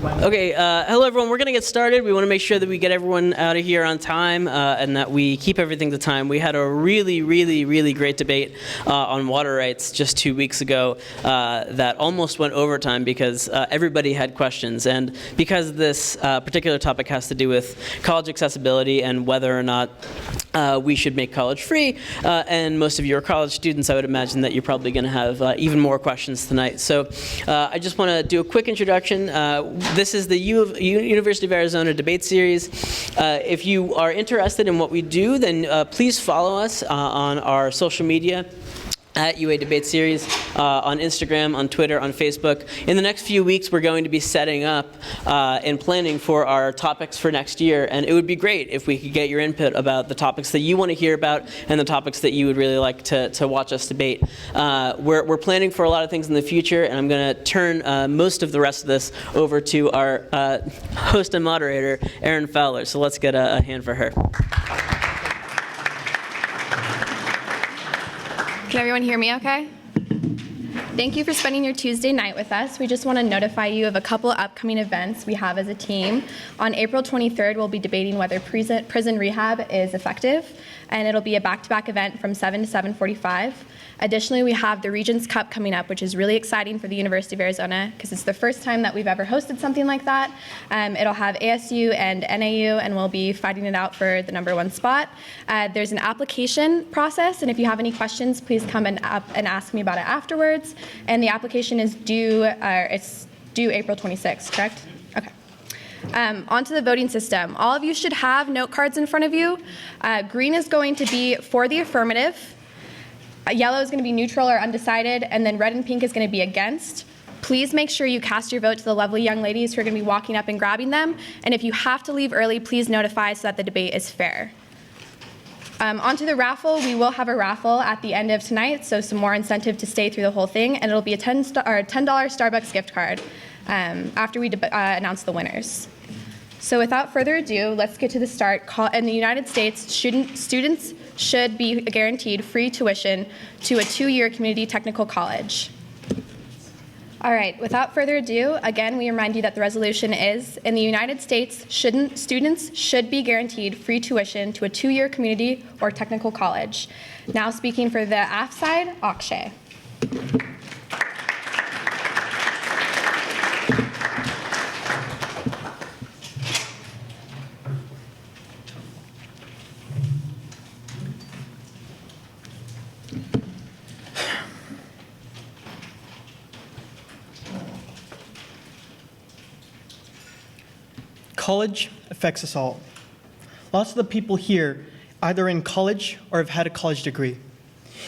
Okay, hello everyone. We're going to get started. We want to make sure that we get everyone out of here on time and that we keep everything to time. We had a really great debate on water rights just 2 weeks ago that almost went overtime because everybody had questions. And because this particular topic has to do with college accessibility and whether or not we should make college free, and most of you are college students, I would imagine that you're probably going to have even more questions tonight. So I just want to do a quick introduction. This is the University of Arizona debate series. If you are interested in what we do, then please follow us on our social media at UA Debate Series, on Instagram, on Twitter, on Facebook. In the next few weeks, we're going to be setting up and planning for our topics for next year, and it would be great if we could get your input about the topics that you want to hear about and the topics that you would really like to watch us debate. We're planning for a lot of things in the future, and I'm going to turn most of the rest of this over to our host and moderator, Erin Fowler. So let's get a hand for her. Can everyone hear me okay? Thank you for spending your Tuesday night with us. We just want to notify you of a couple upcoming events we have as a team. On April 23rd, we'll be debating whether prison rehab is effective, and it'll be a back-to-back event from 7 to 7:45. Additionally, we have the Regents Cup coming up, which is really exciting for the University of Arizona because it's the first time that we've ever hosted something like that. It'll have ASU and NAU, and we'll be fighting it out for the #1 spot. There's an application process, and if you have any questions, please come and ask me about it afterwards. And the application is due, it's due April 26th, correct? Okay. Onto the voting system. All of you should have note cards in front of you. Green is going to be for the affirmative. Yellow is going to be neutral or undecided, and then red and pink is going to be against. Please make sure you cast your vote to the lovely young ladies who are going to be walking up and grabbing them. And if you have to leave early, please notify so that the debate is fair. Onto the raffle. We will have a raffle at the end of tonight, so some more incentive to stay through the whole thing, and it'll be a $10 Starbucks gift card after we announce the winners. So without further ado, let's get to the start. In the United States, students should be guaranteed free tuition to a 2-year community technical college. All right, without further ado, again, we remind you that the resolution is, in the United States, students should be guaranteed free tuition to a 2-year community or technical college. Now speaking for the AF side, Akshay. College affects us all. Lots of the people here either in college or have had a college degree.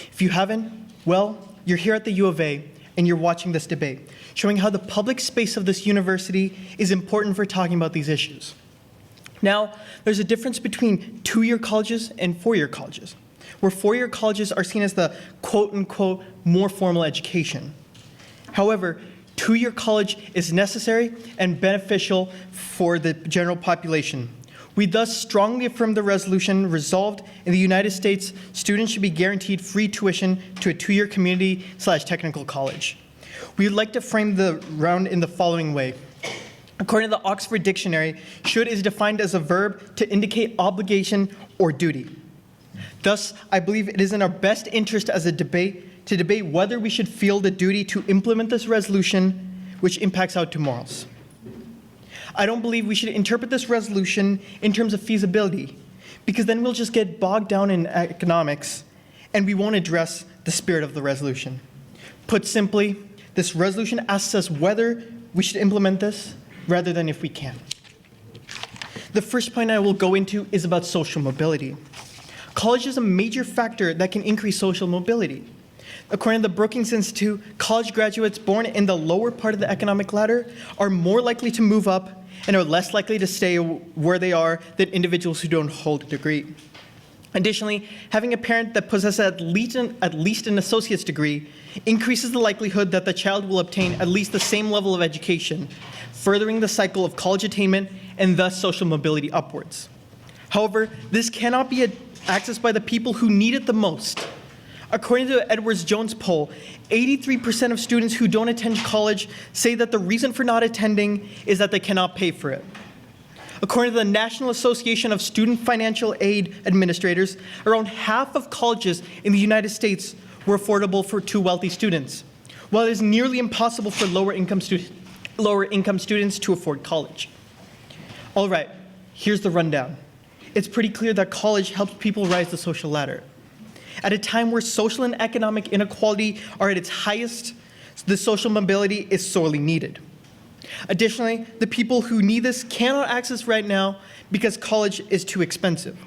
If you haven't, well, you're here at the U of A and you're watching this debate, showing how the public space of this university is important for talking about these issues. Now, there's a difference between 2-year colleges and 4-year colleges, where 4-year colleges are seen as the quote-unquote more formal education. However, 2-year college is necessary and beneficial for the general population. We thus strongly affirm the resolution resolved in the United States, students should be guaranteed free tuition to a 2-year community/technical college. We would like to frame the round in the following way. According to the Oxford Dictionary, should is defined as a verb to indicate obligation or duty. Thus, I believe it is in our best interest as a debate to debate whether we should feel the duty to implement this resolution, which impacts out to morals. I don't believe we should interpret this resolution in terms of feasibility, because then we'll just get bogged down in economics and we won't address the spirit of the resolution. Put simply, this resolution asks us whether we should implement this rather than if we can. The first point I will go into is about social mobility. College is a major factor that can increase social mobility. According to the Brookings Institute, college graduates born in the lower part of the economic ladder are more likely to move up and are less likely to stay where they are than individuals who don't hold a degree. Additionally, having a parent that possesses at least an associate's degree increases the likelihood that the child will obtain at least the same level of education, furthering the cycle of college attainment and thus social mobility upwards. However, this cannot be accessed by the people who need it the most. According to the Edwards Jones poll, 83% of students who don't attend college say that the reason for not attending is that they cannot pay for it. According to the National Association of Student Financial Aid Administrators, around half of colleges in the United States were affordable to wealthy students, while it is nearly impossible for lower income students to afford college. All right, here's the rundown. It's pretty clear that college helps people rise the social ladder. At a time where social and economic inequality are at its highest, the social mobility is sorely needed. Additionally, the people who need this cannot access right now because college is too expensive.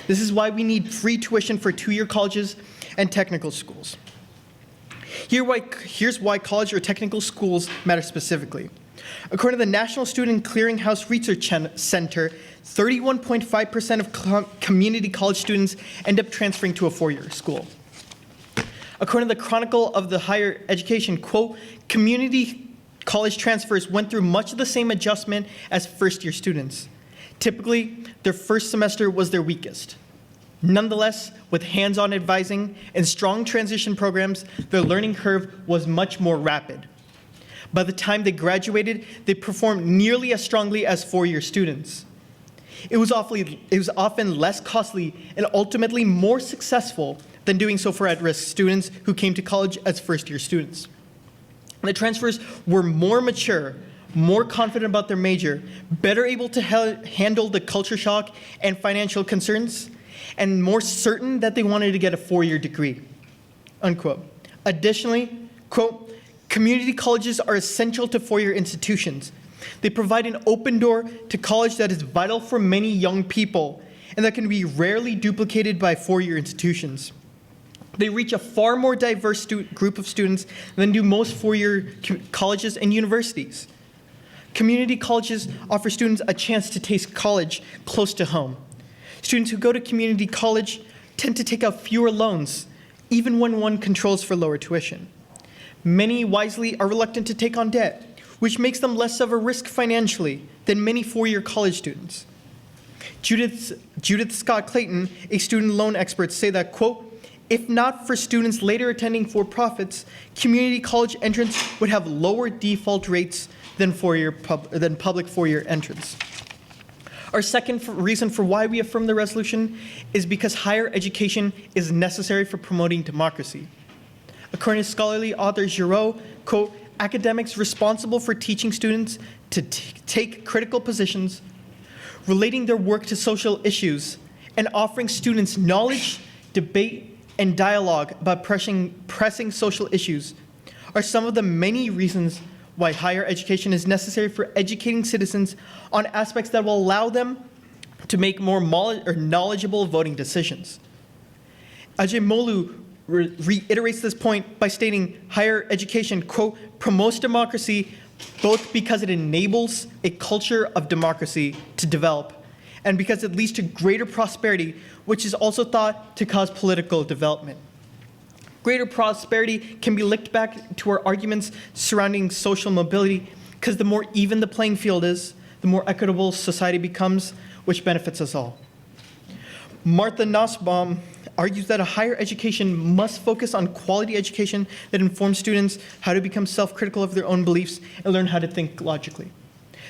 This is why we need free tuition for two-year colleges and technical schools. Here's why college or technical schools matter specifically. According to the National Student Clearinghouse Research Center, 31.5% of community college students end up transferring to a four-year school. According to the Chronicle of the Higher Education, quote, community college transfers went through much of the same adjustment as first-year students. Typically, their first semester was their weakest. Nonetheless, with hands-on advising and strong transition programs, their learning curve was much more rapid. By the time they graduated, they performed nearly as strongly as four-year students. It was often less costly and ultimately more successful than doing so for at-risk students who came to college as first-year students. The transfers were more mature, more confident about their major, better able to handle the culture shock and financial concerns, and more certain that they wanted to get a four-year degree, unquote. Additionally, quote, community colleges are essential to four-year institutions. They provide an open door to college that is vital for many young people and that can be rarely duplicated by four-year institutions. They reach a far more diverse group of students than do most four-year colleges and universities. Community colleges offer students a chance to taste college close to home. Students who go to community college tend to take out fewer loans, even when one controls for lower tuition. Many wisely are reluctant to take on debt, which makes them less of a risk financially than many four-year college students. Judith Scott Clayton, a student loan expert, say that, quote, if not for students later attending for-profits, community college entrants would have lower default rates than public four-year entrants. Our second reason for why we affirm the resolution is because higher education is necessary for promoting democracy. According to scholarly author Giraud, quote, academics responsible for teaching students to take critical positions, relating their work to social issues, and offering students knowledge, debate, and dialogue about pressing social issues are some of the many reasons why higher education is necessary for educating citizens on aspects that will allow them to make more knowledgeable voting decisions. Ajay reiterates this point by stating higher education, quote, promotes democracy both because it enables a culture of democracy to develop and because it leads to greater prosperity, which is also thought to cause political development. Greater prosperity can be linked back to our arguments surrounding social mobility, because the more even the playing field is, the more equitable society becomes, which benefits us all. Martha Nussbaum argues that a higher education must focus on quality education that informs students how to become self-critical of their own beliefs and learn how to think logically.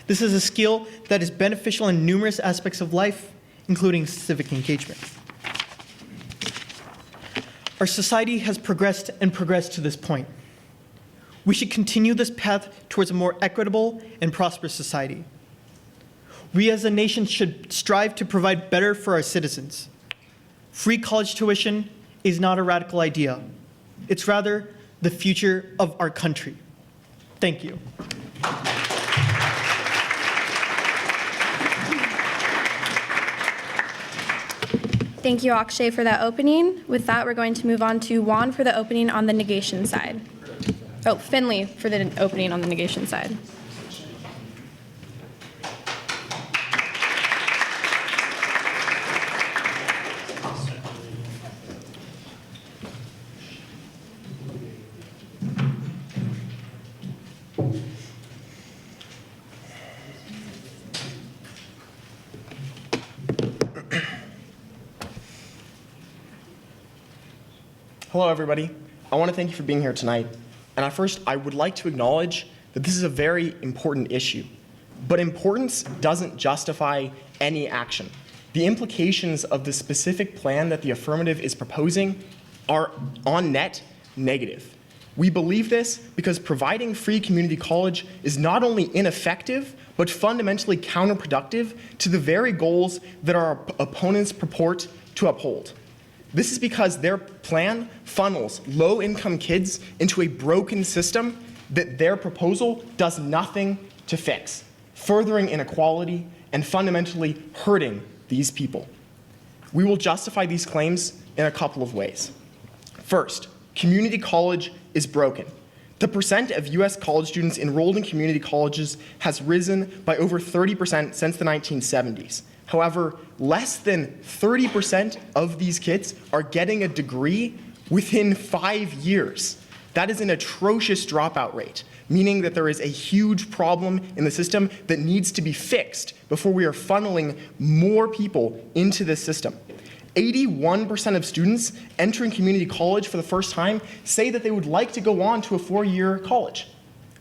This is a skill that is beneficial in numerous aspects of life, including civic engagement. Our society has progressed and progressed to this point. We should continue this path towards a more equitable and prosperous society. We as a nation should strive to provide better for our citizens. Free college tuition is not a radical idea. It's rather the future of our country. Thank you. Thank you, Akshay, for that opening. With that, we're going to move on to Juan for the opening on the negation side. Oh, Finley for the opening on the negation side. Hello, everybody. I want to thank you for being here tonight. And at first, I would like to acknowledge that this is a very important issue. But importance doesn't justify any action. The implications of the specific plan that the affirmative is proposing are on net negative. We believe this because providing free community college is not only ineffective, but fundamentally counterproductive to the very goals that our opponents purport to uphold. This is because their plan funnels low-income kids into a broken system that their proposal does nothing to fix, furthering inequality and fundamentally hurting these people. We will justify these claims in a couple of ways. First, community college is broken. The percent of US college students enrolled in community colleges has risen by over 30% since the 1970s. However, less than 30% of these kids are getting a degree within 5 years. That is an atrocious dropout rate, meaning that there is a huge problem in the system that needs to be fixed before we are funneling more people into this system. 81% of students entering community college for the first time say that they would like to go on to a 4-year college.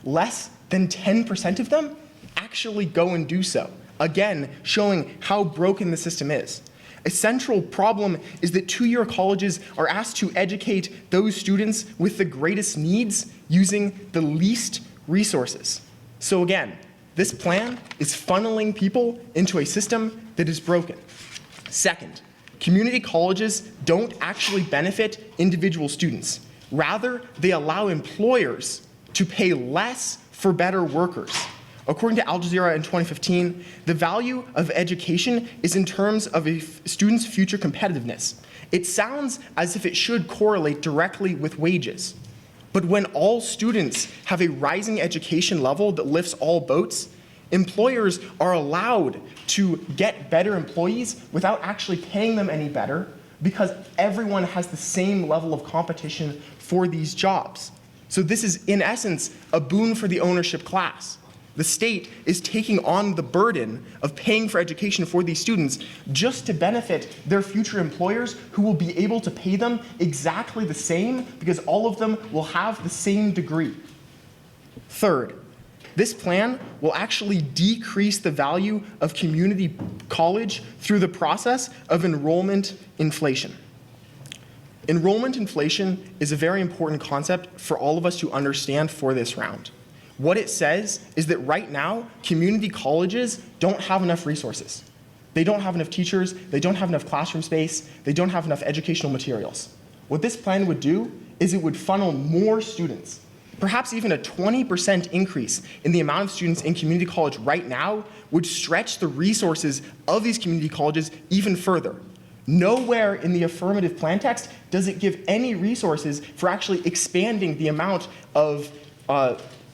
Less than 10% of them actually go and do so, again, showing how broken the system is. A central problem is that 2-year colleges are asked to educate those students with the greatest needs using the least resources. So again, this plan is funneling people into a system that is broken. Second, community colleges don't actually benefit individual students. Rather, they allow employers to pay less for better workers. According to Al Jazeera in 2015, the value of education is in terms of a student's future competitiveness. It sounds as if it should correlate directly with wages. But when all students have a rising education level that lifts all boats, employers are allowed to get better employees without actually paying them any better because everyone has the same level of competition for these jobs. So this is, in essence, a boon for the ownership class. The state is taking on the burden of paying for education for these students just to benefit their future employers who will be able to pay them exactly the same because all of them will have the same degree. Third, this plan will actually decrease the value of community college through the process of enrollment inflation. Enrollment inflation is a very important concept for all of us to understand for this round. What it says is that right now, community colleges don't have enough resources. They don't have enough teachers, they don't have enough classroom space, they don't have enough educational materials. What this plan would do is it would funnel more students. Perhaps even a 20% increase in the amount of students in community college right now would stretch the resources of these community colleges even further. Nowhere in the affirmative plan text does it give any resources for actually expanding the amount of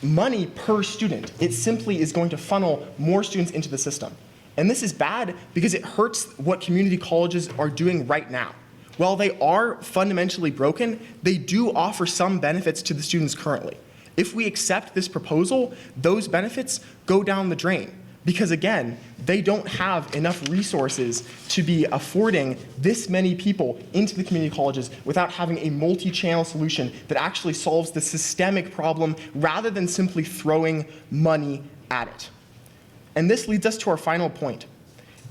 money per student. It simply is going to funnel more students into the system. And this is bad because it hurts what community colleges are doing right now. While they are fundamentally broken, they do offer some benefits to the students currently. If we accept this proposal, those benefits go down the drain. Because again, they don't have enough resources to be affording this many people into the community colleges without having a multi-channel solution that actually solves the systemic problem rather than simply throwing money at it. And this leads us to our final point.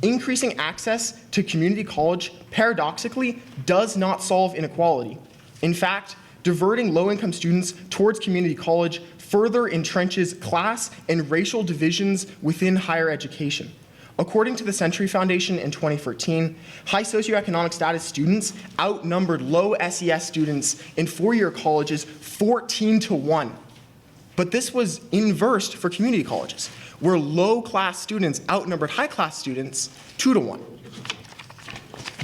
Increasing access to community college, paradoxically, does not solve inequality. In fact, diverting low-income students towards community college further entrenches class and racial divisions within higher education. According to the Century Foundation in 2013, high socioeconomic status students outnumbered low SES students in 4-year colleges 14-1. But this was inversed for community colleges, where low-class students outnumbered high-class students 2-1.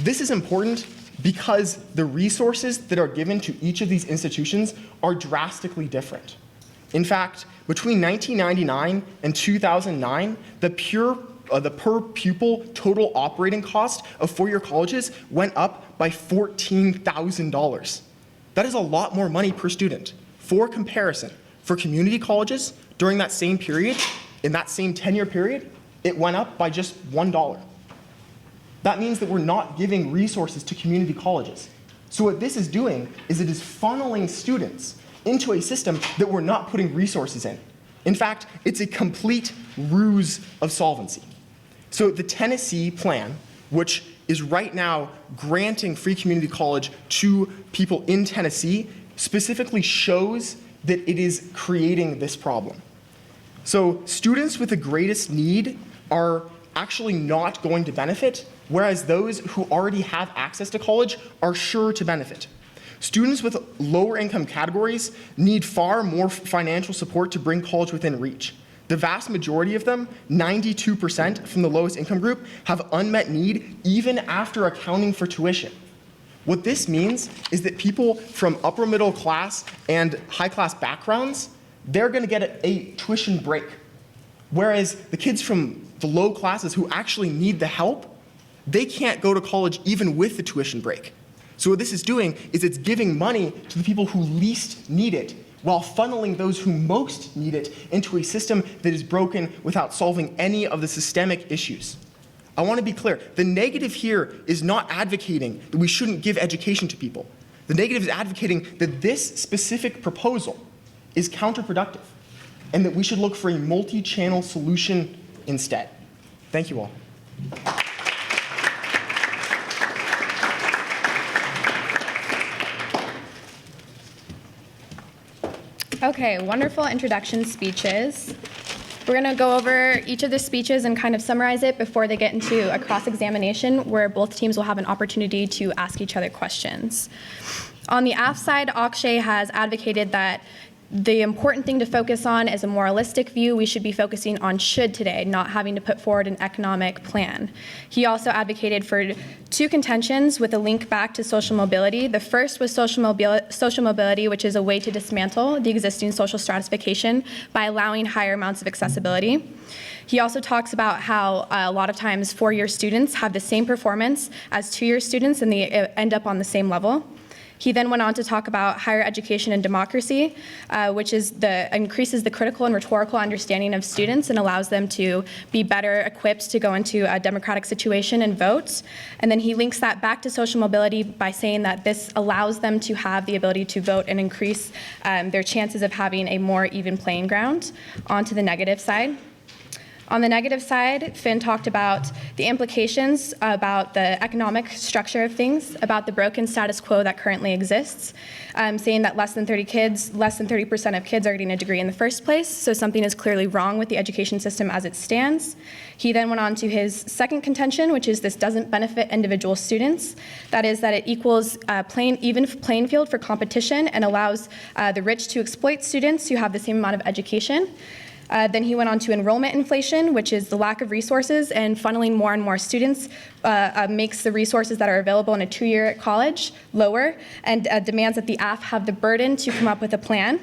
This is important because the resources that are given to each of these institutions are drastically different. In fact, between 1999 and 2009, the per pupil total operating cost of 4-year colleges went up by $14,000. That is a lot more money per student. For comparison, for community colleges, during that same period, in that same 10-year period, it went up by just $1. That means that we're not giving resources to community colleges. So what this is doing is it is funneling students into a system that we're not putting resources in. In fact, it's a complete ruse of solvency. So the Tennessee plan, which is right now granting free community college to people in Tennessee, specifically shows that it is creating this problem. So students with the greatest need are actually not going to benefit, whereas those who already have access to college are sure to benefit. Students with lower income categories need far more financial support to bring college within reach. The vast majority of them, 92% from the lowest income group, have unmet need even after accounting for tuition. What this means is that people from upper middle class and high class backgrounds, they're going to get a tuition break. Whereas the kids from the low classes who actually need the help, they can't go to college even with the tuition break. So what this is doing is it's giving money to the people who least need it, while funneling those who most need it into a system that is broken without solving any of the systemic issues. I want to be clear. The negative here is not advocating that we shouldn't give education to people. The negative is advocating that this specific proposal is counterproductive and that we should look for a multi-channel solution instead. Thank you all. Okay, wonderful introduction speeches. We're going to go over each of the speeches and kind of summarize it before they get into a cross-examination where both teams will have an opportunity to ask each other questions. On the AF side, Akshay has advocated that the important thing to focus on is a moralistic view. We should be focusing on should today, not having to put forward an economic plan. He also advocated for two contentions with a link back to social mobility. The first was social mobility, which is a way to dismantle the existing social stratification by allowing higher amounts of accessibility. He also talks about how a lot of times four-year students have the same performance as two-year students and they end up on the same level. He then went on to talk about higher education and democracy, which is increases the critical and rhetorical understanding of students and allows them to be better equipped to go into a democratic situation and vote. And then he links that back to social mobility by saying that this allows them to have the ability to vote and increase their chances of having a more even playing ground. On to the negative side. On the negative side, Finn talked about the implications about the economic structure of things, about the broken status quo that currently exists, saying that less than 30% of kids are getting a degree in the first place, so something is clearly wrong with the education system as it stands. He then went on to his second contention, which is this doesn't benefit individual students. That is that it equals even playing field for competition and allows the rich to exploit students who have the same amount of education. Then he went on to enrollment inflation, which is the lack of resources, and funneling more and more students makes the resources that are available in a two-year college lower, and demands that the AF have the burden to come up with a plan.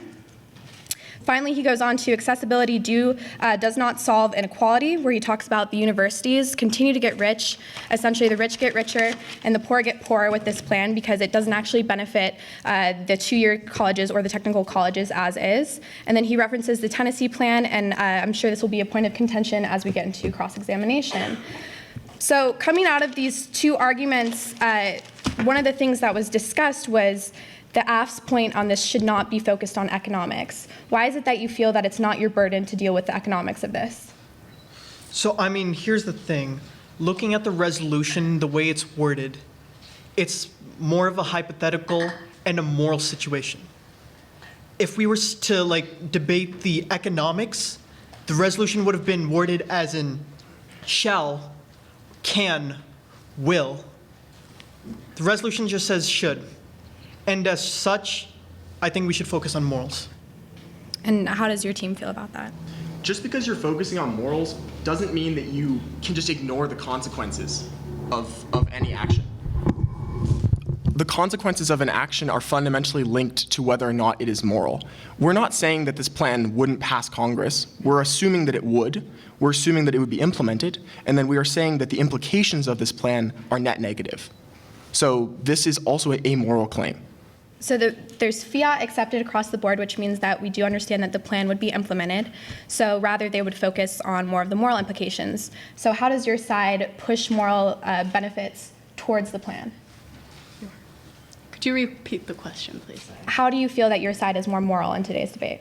Finally, he goes on to accessibility does not solve inequality, where he talks about the universities continue to get rich. Essentially, the rich get richer and the poor get poorer with this plan because it doesn't actually benefit the two-year colleges or the technical colleges as is. And then he references the Tennessee plan, and I'm sure this will be a point of contention as we get into cross-examination. So coming out of these two arguments, one of the things that was discussed was the AF's point on this should not be focused on economics. Why is it that you feel that it's not your burden to deal with the economics of this? So, I mean, here's the thing. Looking at the resolution, the way it's worded, it's more of a hypothetical and a moral situation. If we were to, debate the economics, the resolution would have been worded as in shall, can, will. The resolution just says should. And as such, I think we should focus on morals. And how does your team feel about that? Just because you're focusing on morals doesn't mean that you can just ignore the consequences of any action. The consequences of an action are fundamentally linked to whether or not it is moral. We're not saying that this plan wouldn't pass Congress. We're assuming that it would. We're assuming that it would be implemented. And then we are saying that the implications of this plan are net negative. So this is also a moral claim. So there's fiat accepted across the board, which means that we do understand that the plan would be implemented. So rather, they would focus on more of the moral implications. So how does your side push moral benefits towards the plan? Could you repeat the question, please? How do you feel that your side is more moral in today's debate?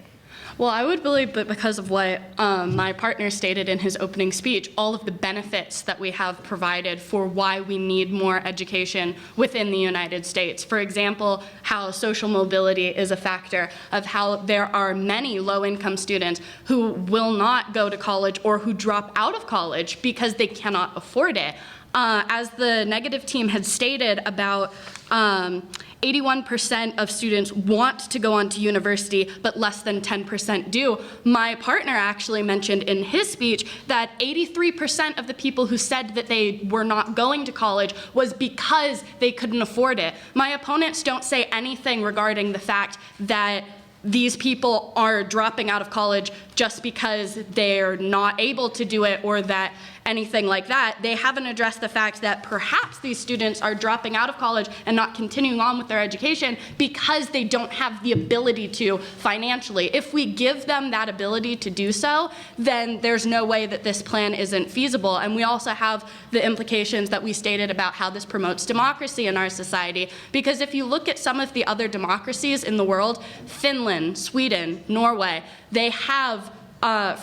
Well, I would believe that because of what my partner stated in his opening speech, all of the benefits that we have provided for why we need more education within the United States. For example, how social mobility is a factor of how there are many low-income students who will not go to college or who drop out of college because they cannot afford it. As the negative team had stated, about 81% of students want to go on to university, but less than 10% do. My partner actually mentioned in his speech that 83% of the people who said that they were not going to college was because they couldn't afford it. My opponents don't say anything regarding the fact that these people are dropping out of college just because they're not able to do it or that anything like that. They haven't addressed the fact that perhaps these students are dropping out of college and not continuing on with their education because they don't have the ability to financially. If we give them that ability to do so, then there's no way that this plan isn't feasible. And we also have the implications that we stated about how this promotes democracy in our society. Because if you look at some of the other democracies in the world, Finland, Sweden, Norway, they have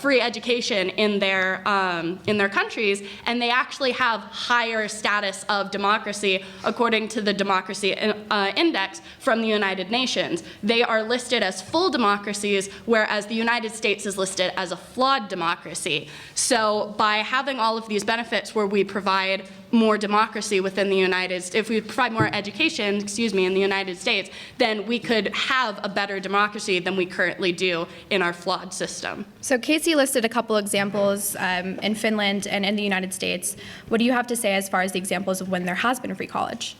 free education in their countries, and they actually have higher status of democracy according to the democracy index from the United Nations. They are listed as full democracies, whereas the United States is listed as a flawed democracy. So by having all of these benefits where we provide more democracy within the United States, if we provide more education, in the United States, then we could have a better democracy than we currently do in our flawed system. So Casey listed a couple examples in Finland and in the United States. What do you have to say as far as the examples of when there has been free college?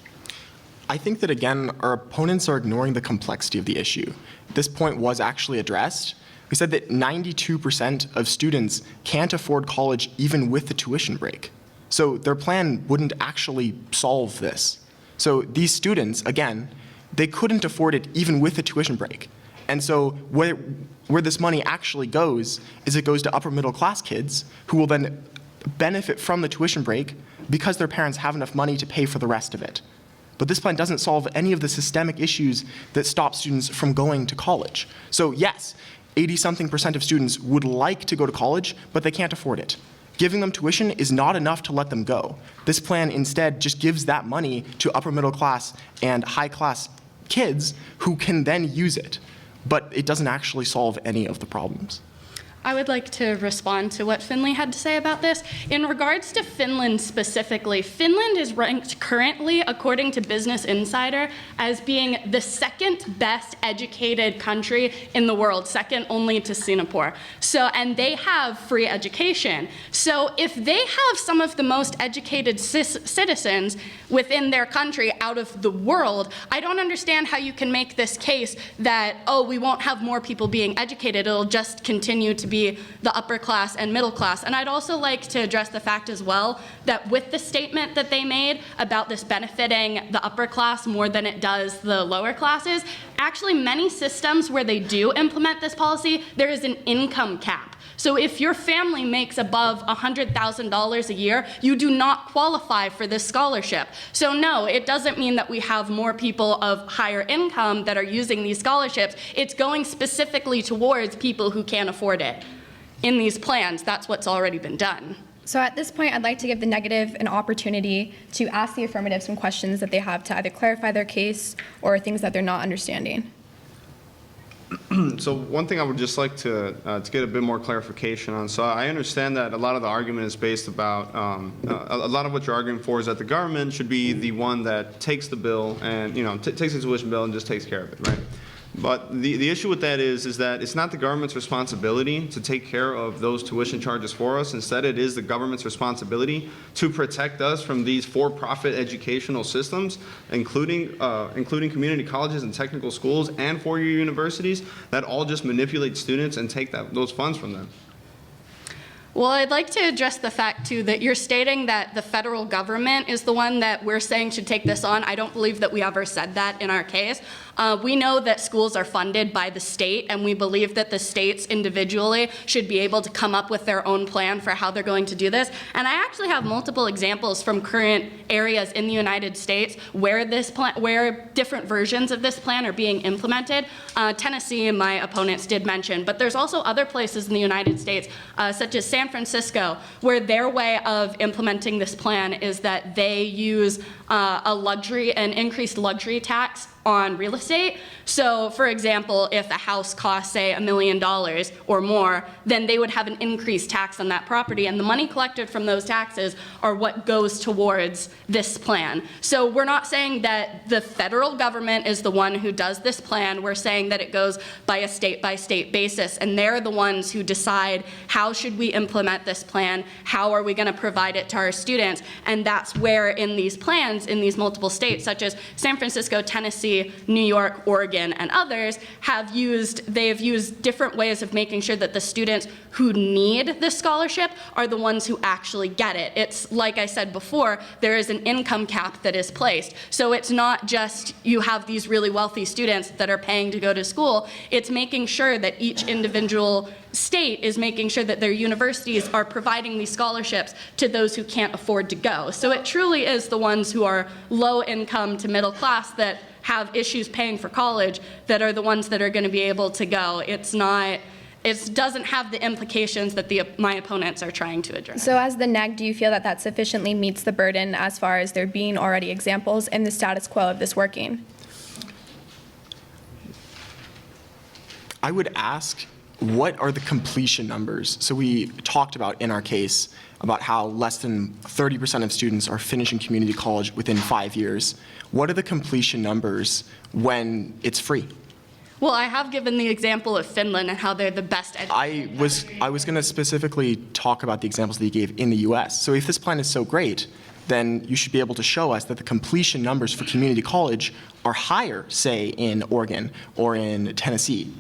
I think that, again, our opponents are ignoring the complexity of the issue. This point was actually addressed. We said that 92% of students can't afford college even with the tuition break. So their plan wouldn't actually solve this. So these students, again, they couldn't afford it even with the tuition break. And so where this money actually goes is it goes to upper middle class kids who will then benefit from the tuition break because their parents have enough money to pay for the rest of it. But this plan doesn't solve any of the systemic issues that stop students from going to college. So yes, 80-something% of students would like to go to college, but they can't afford it. Giving them tuition is not enough to let them go. This plan instead just gives that money to upper middle class and high class kids who can then use it. But it doesn't actually solve any of the problems. I would like to respond to what Finley had to say about this. In regards to Finland specifically, Finland is ranked currently, according to Business Insider, as being the second best educated country in the world, second only to Singapore. And they have free education. So if they have some of the most educated citizens within their country out of the world, I don't understand how you can make this case that, oh, we won't have more people being educated, it'll just continue to be the upper class and middle class. And I'd also like to address the fact as well that with the statement that they made about this benefiting the upper class more than it does the lower classes, actually many systems where they do implement this policy, there is an income cap. So if your family makes above $100,000 a year, you do not qualify for this scholarship. So no, it doesn't mean that we have more people of higher income that are using these scholarships. It's going specifically towards people who can't afford it. In these plans, that's what's already been done. So at this point, I'd like to give the negative an opportunity to ask the affirmative some questions that they have to either clarify their case or things that they're not understanding. So one thing I would just like to get a bit more clarification on. So I understand that a lot of the argument is based about, a lot of what you're arguing for is that the government should be the one that takes the bill and, takes the tuition bill and just takes care of it, right? But the issue with that is that it's not the government's responsibility to take care of those tuition charges for us. Instead, it is the government's responsibility to protect us from these for-profit educational systems, including community colleges and technical schools and four-year universities that all just manipulate students and take those funds from them. Well, I'd like to address the fact, too, that you're stating that the federal government is the one that we're saying should take this on. I don't believe that we ever said that in our case. We know that schools are funded by the state, and we believe that the states individually should be able to come up with their own plan for how they're going to do this. And I actually have multiple examples from current areas in the United States where where different versions of this plan are being implemented. Tennessee, my opponents did mention, but there's also other places in the United States, such as San Francisco, where their way of implementing this plan is that they use an increased luxury tax on real estate. So, for example, if a house costs, say, $1 million or more, then they would have an increased tax on that property, and the money collected from those taxes are what goes towards this plan. So we're not saying that the federal government is the one who does this plan. We're saying that it goes by a state-by-state basis, and they're the ones who decide how should we implement this plan, how are we going to provide it to our students, and that's where in these plans, in these multiple states, such as San Francisco, Tennessee, New York, Oregon, and others, they have used different ways of making sure that the students who need this scholarship are the ones who actually get it. It's like I said before, there is an income cap that is placed. So it's not just you have these really wealthy students that are paying to go to school. It's making sure that each individual state is making sure that their universities are providing these scholarships to those who can't afford to go. So it truly is the ones who are low income to middle class that have issues paying for college that are the ones that are going to be able to go. It doesn't have the implications that my opponents are trying to address. So as the NEG, do you feel that that sufficiently meets the burden as far as there being already examples in the status quo of this working? I would ask, what are the completion numbers? So we talked about in our case about how less than 30% of students are finishing community college within 5 years. What are the completion numbers when it's free? Well, I have given the example of Finland and how they're the best I was going to specifically talk about the examples that you gave in the US. So if this plan is so great, then you should be able to show us that the completion numbers for community college are higher, say, in Oregon or in Tennessee.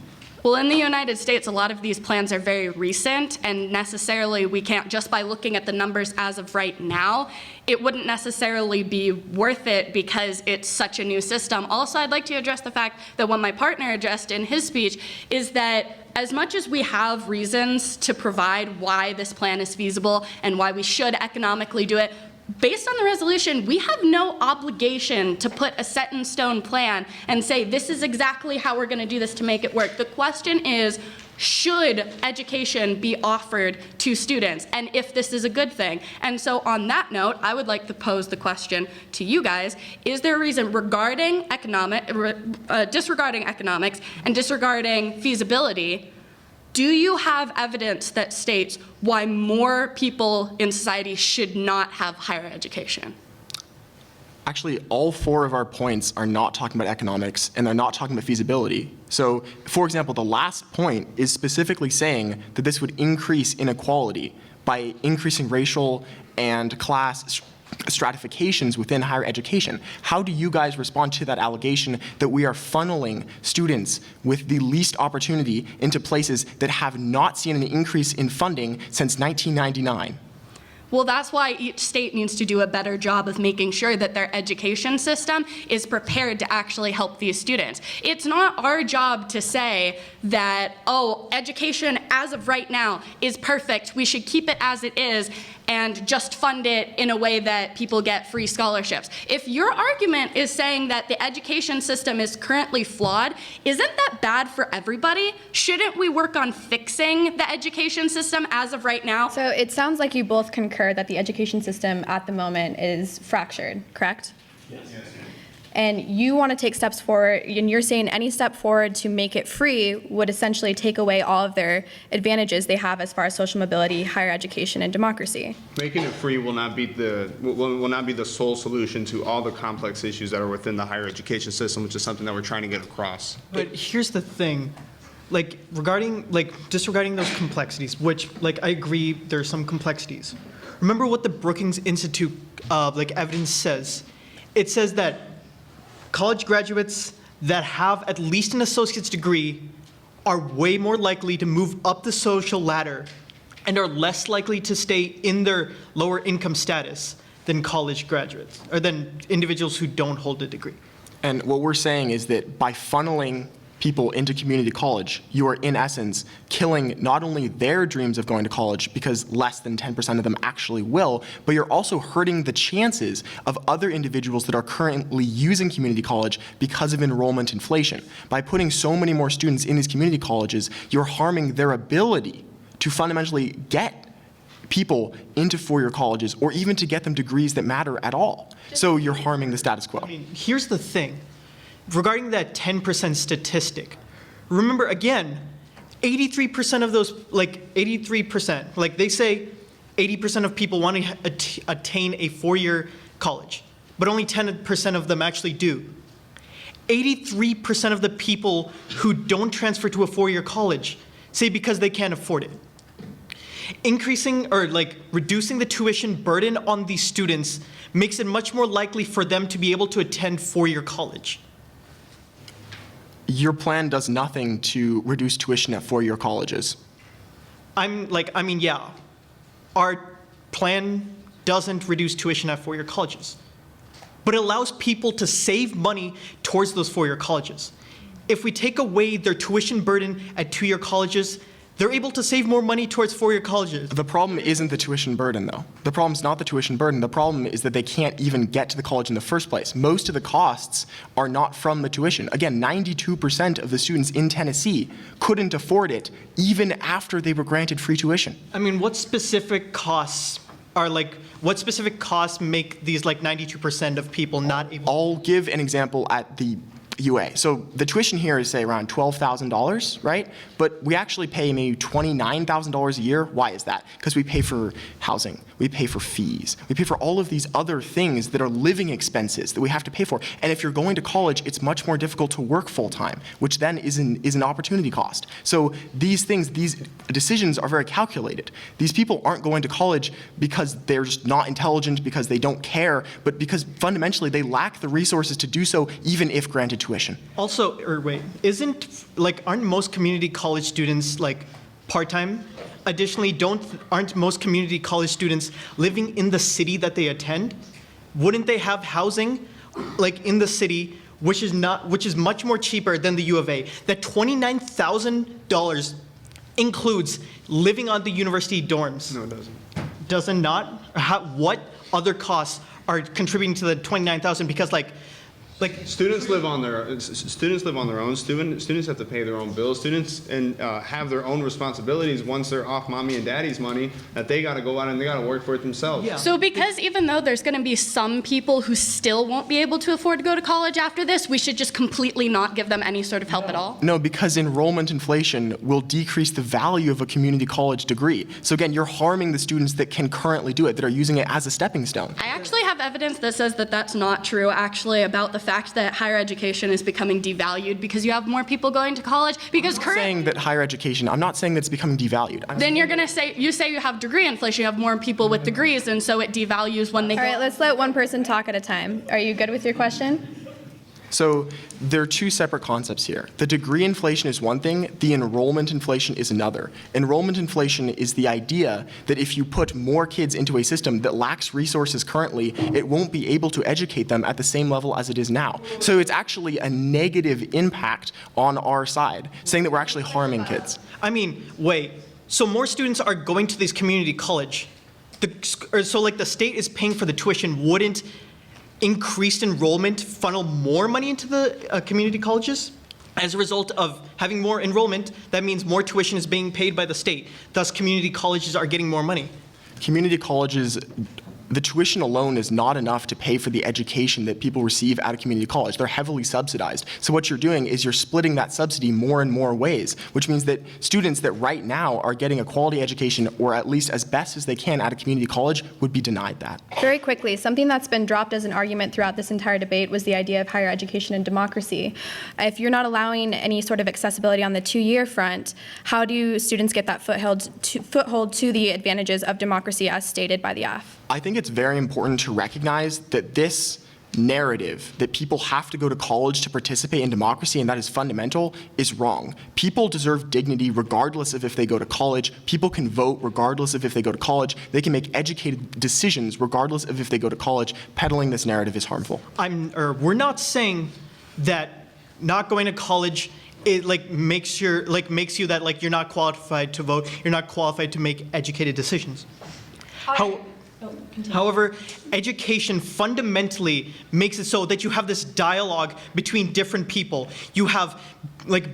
Well, in the United States, a lot of these plans are very recent, and necessarily we can't, just by looking at the numbers as of right now, it wouldn't necessarily be worth it because it's such a new system. Also, I'd like to address the fact that what my partner addressed in his speech is that as much as we have reasons to provide why this plan is feasible and why we should economically do it, based on the resolution, we have no obligation to put a set-in-stone plan and say, this is exactly how we're going to do this to make it work. The question is, should education be offered to students, and if this is a good thing? And so on that note, I would like to pose the question to you guys, is there a reason disregarding economics and disregarding feasibility, do you have evidence that states why more people in society should not have higher education? Actually, all 4 of our points are not talking about economics, and they're not talking about feasibility. So, for example, the last point is specifically saying that this would increase inequality by increasing racial and class stratifications within higher education. How do you guys respond to that allegation that we are funneling students with the least opportunity into places that have not seen an increase in funding since 1999? Well, that's why each state needs to do a better job of making sure that their education system is prepared to actually help these students. It's not our job to say that, oh, education as of right now is perfect, we should keep it as it is, and just fund it in a way that people get free scholarships. If your argument is saying that the education system is currently flawed, isn't that bad for everybody? Shouldn't we work on fixing the education system as of right now? So it sounds like you both concur that the education system at the moment is fractured, correct? Yes. And you want to take steps forward, and you're saying any step forward to make it free would essentially take away all of their advantages they have as far as social mobility, higher education, and democracy. Making it free will not be the sole solution to all the complex issues that are within the higher education system, which is something that we're trying to get across. But here's the thing, disregarding those complexities, which, I agree, there's some complexities. Remember what the Brookings Institute evidence says. It says that college graduates that have at least an associate's degree are way more likely to move up the social ladder and are less likely to stay in their lower income status than college graduates, or than individuals who don't hold a degree. And what we're saying is that by funneling people into community college, you are in essence killing not only their dreams of going to college, because less than 10% of them actually will, but you're also hurting the chances of other individuals that are currently using community college because of enrollment inflation. By putting so many more students in these community colleges, you're harming their ability to fundamentally get people into four-year colleges, or even to get them degrees that matter at all. So you're harming the status quo. I mean, here's the thing. Regarding that 10% statistic, remember again, 83% of those, like 83%, like they say 80% of people want to attain a four-year college, but only 10% of them actually do. 83% of the people who don't transfer to a four-year college say because they can't afford it. Increasing or like reducing the tuition burden on these students makes it much more likely for them to be able to attend four-year college. Your plan does nothing to reduce tuition at four-year colleges. Yeah, our plan doesn't reduce tuition at four-year colleges, but it allows people to save money towards those four-year colleges. If we take away their tuition burden at two-year colleges, they're able to save more money towards four-year colleges. The problem isn't the tuition burden, though. The problem's not the tuition burden. The problem is that they can't even get to the college in the first place. Most of the costs are not from the tuition. Again, 92% of the students in Tennessee couldn't afford it even after they were granted free tuition. I mean, what specific costs make these like 92% of people not able? I'll give an example at the UA. So the tuition here is, say, around $12,000, right? But we actually pay maybe $29,000 a year. Why is that? Because we pay for housing, we pay for fees, we pay for all of these other things that are living expenses that we have to pay for. And if you're going to college, it's much more difficult to work full-time, which then is an opportunity cost. So these decisions are very calculated. These people aren't going to college because they're just not intelligent, because they don't care, but because fundamentally they lack the resources to do so, even if granted tuition. Also, aren't most community college students like part-time? Additionally, aren't most community college students living in the city that they attend? Wouldn't they have housing like in the city, which is much more cheaper than the U of A? That $29,000 includes living on the university dorms. No, it doesn't. Does it not? What other costs are contributing to the $29,000? Because Students live on their own. Students have to pay their own bills. Students have their own responsibilities once they're off mommy and daddy's money, that they got to go out and they got to work for it themselves. Yeah. So because even though there's going to be some people who still won't be able to afford to go to college after this, we should just completely not give them any sort of help at all? No, because enrollment inflation will decrease the value of a community college degree. So again, you're harming the students that can currently do it, that are using it as a stepping stone. I actually have evidence that says that that's not true, actually, about the fact that higher education is becoming devalued because you have more people going to college. Because I'm not saying that higher education, I'm not saying that it's becoming devalued. Then you're going to say you have degree inflation, you have more people with degrees, and so it devalues when they All go. right, let's let one person talk at a time. Are you good with your question? So there are two separate concepts here. The degree inflation is one thing, the enrollment inflation is another. Enrollment inflation is the idea that if you put more kids into a system that lacks resources currently, it won't be able to educate them at the same level as it is now. So it's actually a negative impact on our side, saying that we're actually harming kids. I mean, wait. So more students are going to this community college. The state is paying for the tuition. Wouldn't increased enrollment funnel more money into the community colleges? As a result of having more enrollment, that means more tuition is being paid by the state. Thus, community colleges are getting more money. Community colleges, the tuition alone is not enough to pay for the education that people receive at a community college. They're heavily subsidized. So what you're doing is you're splitting that subsidy more and more ways, which means that students that right now are getting a quality education, or at least as best as they can at a community college, would be denied that. Very quickly, something that's been dropped as an argument throughout this entire debate was the idea of higher education and democracy. If you're not allowing any sort of accessibility on the two-year front, how do students get that foothold to the advantages of democracy as stated by the AF? I think it's very important to recognize that this narrative that people have to go to college to participate in democracy and that is fundamental is wrong. People deserve dignity regardless of if they go to college. People can vote regardless of if they go to college. They can make educated decisions regardless of if they go to college. Peddling this narrative is harmful. We're not saying that not going to college it makes you that you're not qualified to vote, you're not qualified to make educated decisions. However, education fundamentally makes it so that you have this dialogue between different people. You have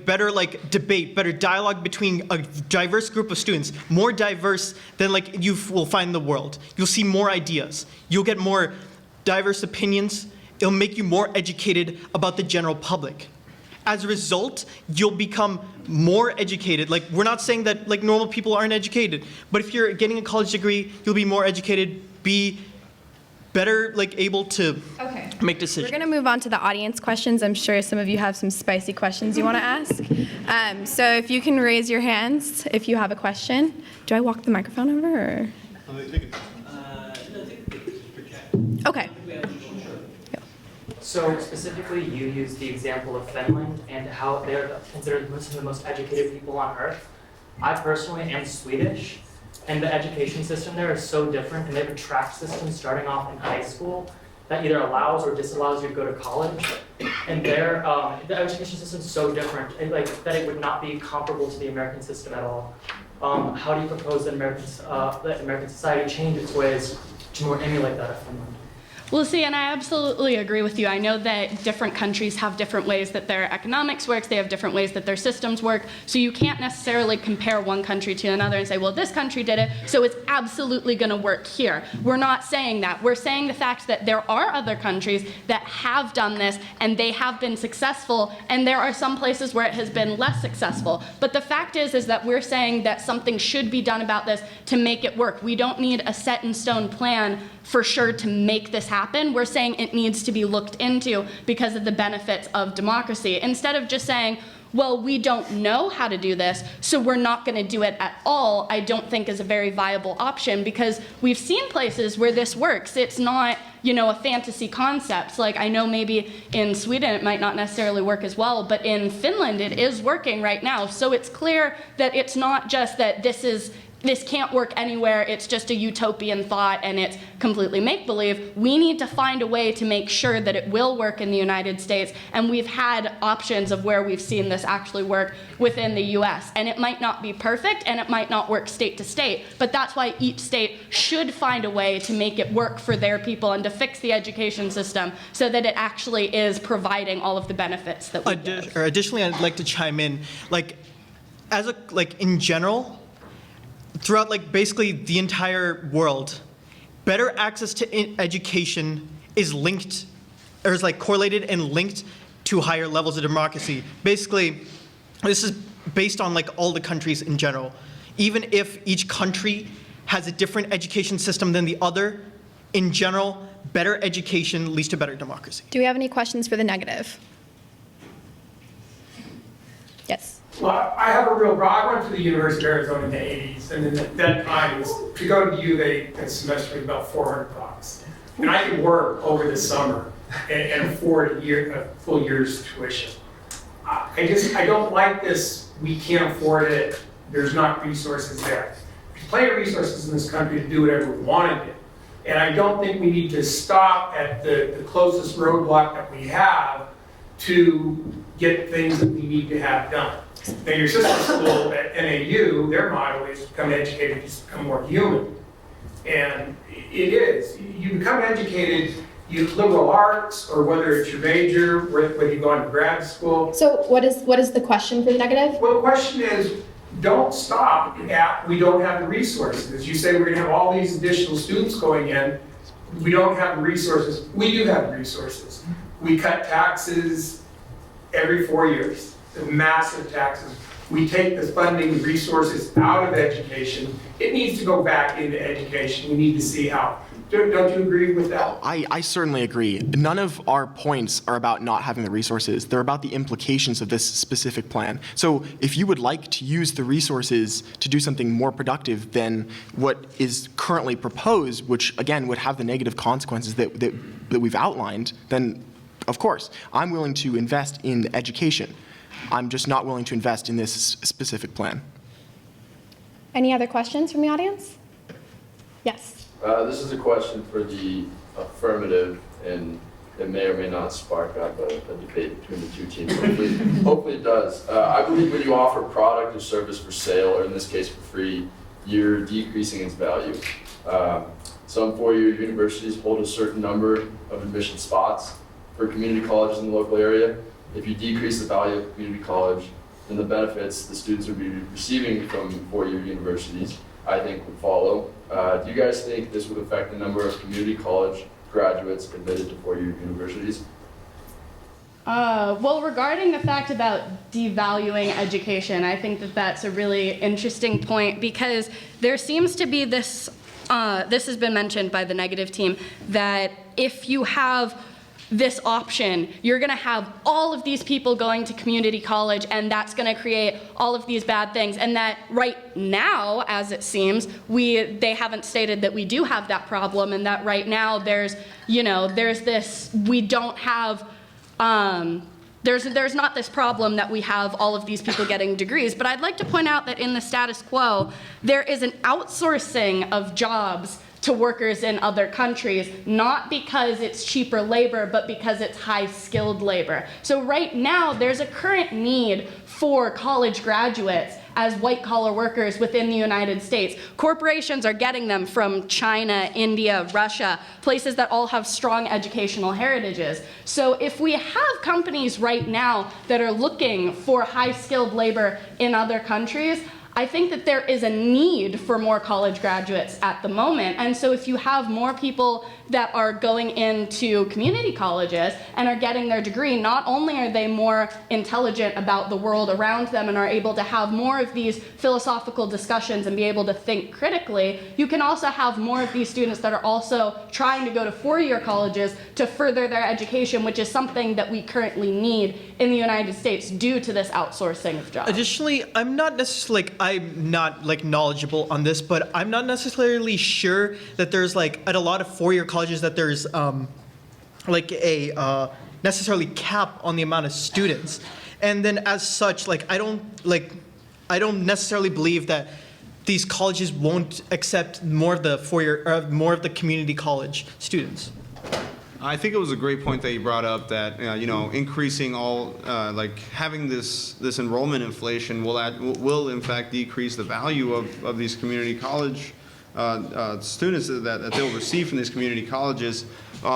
better debate, better dialogue between a diverse group of students, more diverse than you will find in the world. You'll see more ideas. You'll get more diverse opinions. It'll make you more educated about the general public. As a result, you'll become more educated. We're not saying that normal people aren't educated, but if you're getting a college degree, you'll be more educated, be better able to make decisions. We're going to move on to the audience questions. I'm sure some of you have some spicy questions you want to ask. So if you can raise your hands if you have a question. Do I walk the microphone over? Or? Okay. So specifically, you used the example of Finland and how they're considered some of the most educated people on earth. I personally am Swedish, and the education system there is so different, and they have a track system starting off in high school that either allows or disallows you to go to college. And their the education system is so different, and that it would not be comparable to the American system at all. How do you propose that American society change its ways to more emulate that of Finland? Well, see, and I absolutely agree with you. I know that different countries have different ways that their economics works. They have different ways that their systems work. So you can't necessarily compare one country to another and say, well, this country did it, so it's absolutely going to work here. We're not saying that. We're saying the fact that there are other countries that have done this, and they have been successful, and there are some places where it has been less successful. But the fact is that we're saying that something should be done about this to make it work. We don't need a set-in-stone plan for sure to make this happen. We're saying it needs to be looked into because of the benefits of democracy. Instead of just saying, well, we don't know how to do this, so we're not going to do it at all, I don't think is a very viable option, because we've seen places where this works. It's not, a fantasy concept. I know maybe in Sweden it might not necessarily work as well, but in Finland it is working right now. So it's clear that it's not just that this can't work anywhere, it's just a utopian thought and it's completely make-believe. We need to find a way to make sure that it will work in the United States, and we've had options of where we've seen this actually work within the US. And it might not be perfect and it might not work state to state, but that's why each state should find a way to make it work for their people and to fix the education system so that it actually is providing all of the benefits that we give. Additionally, I'd like to chime in, in general, throughout basically the entire world, better access to education is linked, or is correlated and linked to higher levels of democracy. Basically, this is based on all the countries in general. Even if each country has a different education system than the other, in general, better education leads to better democracy. Do we have any questions for the negative? Yes. Well, I have a real problem. I went to the University of Arizona in the 80s, and at that time, to go to U of A a semester was about $400. And I could work over the summer and afford a full year's tuition. I don't like this, we can't afford it, there's not resources there. There's plenty of resources in this country to do whatever we want to do. And I don't think we need to stop at the closest roadblock that we have to get things that we need to have done. Now, your sister school at NAU, their motto is become educated, just become more human. And it is. You become educated, you liberal arts, or whether it's your major, whether you go into grad school. So what is the question for the negative? Well, the question is, don't stop at we don't have the resources. You say we're going to have all these additional students going in. We don't have the resources. We do have the resources. We cut taxes every 4 years. The massive taxes. We take the funding resources out of education. It needs to go back into education. We need to see how. Don't you agree with that? I certainly agree. None of our points are about not having the resources. They're about the implications of this specific plan. So if you would like to use the resources to do something more productive than what is currently proposed, which again would have the negative consequences that we've outlined, then of course, I'm willing to invest in education. I'm just not willing to invest in this specific plan. Any other questions from the audience? Yes. This is a question for the affirmative, and it may or may not spark up a debate between the two teams. Hopefully it does. I believe when you offer product or service for sale, or in this case for free, you're decreasing its value. Some four-year universities hold a certain number of admission spots for community colleges in the local area. If you decrease the value of community college, then the benefits the students would be receiving from four-year universities, I think, would follow. Do you guys think this would affect the number of community college graduates admitted to four-year universities? Well, regarding the fact about devaluing education, I think that that's a really interesting point, because there seems to be this, this has been mentioned by the negative team, that if you have this option, you're going to have all of these people going to community college, and that's going to create all of these bad things. And that right now, as it seems, they haven't stated that we do have that problem, and that right now there's this, we don't have, there's not this problem that we have all of these people getting degrees. But I'd like to point out that in the status quo, there is an outsourcing of jobs to workers in other countries, not because it's cheaper labor, but because it's high-skilled labor. So right now, there's a current need for college graduates as white-collar workers within the United States. Corporations are getting them from China, India, Russia, places that all have strong educational heritages. So if we have companies right now that are looking for high-skilled labor in other countries, I think that there is a need for more college graduates at the moment. And so if you have more people that are going into community colleges and are getting their degree, not only are they more intelligent about the world around them and are able to have more of these philosophical discussions and be able to think critically, you can also have more of these students that are also trying to go to four-year colleges to further their education, which is something that we currently need in the United States due to this outsourcing of jobs. Additionally, I'm not knowledgeable on this, but I'm not necessarily sure that there's at a lot of four-year colleges that there's necessarily cap on the amount of students, and then as such, I don't necessarily believe that these colleges won't accept more of the four-year or more of the community college students. I think it was a great point that you brought up, that increasing all having this enrollment inflation will in fact decrease the value of these community college students that they'll receive from these community colleges.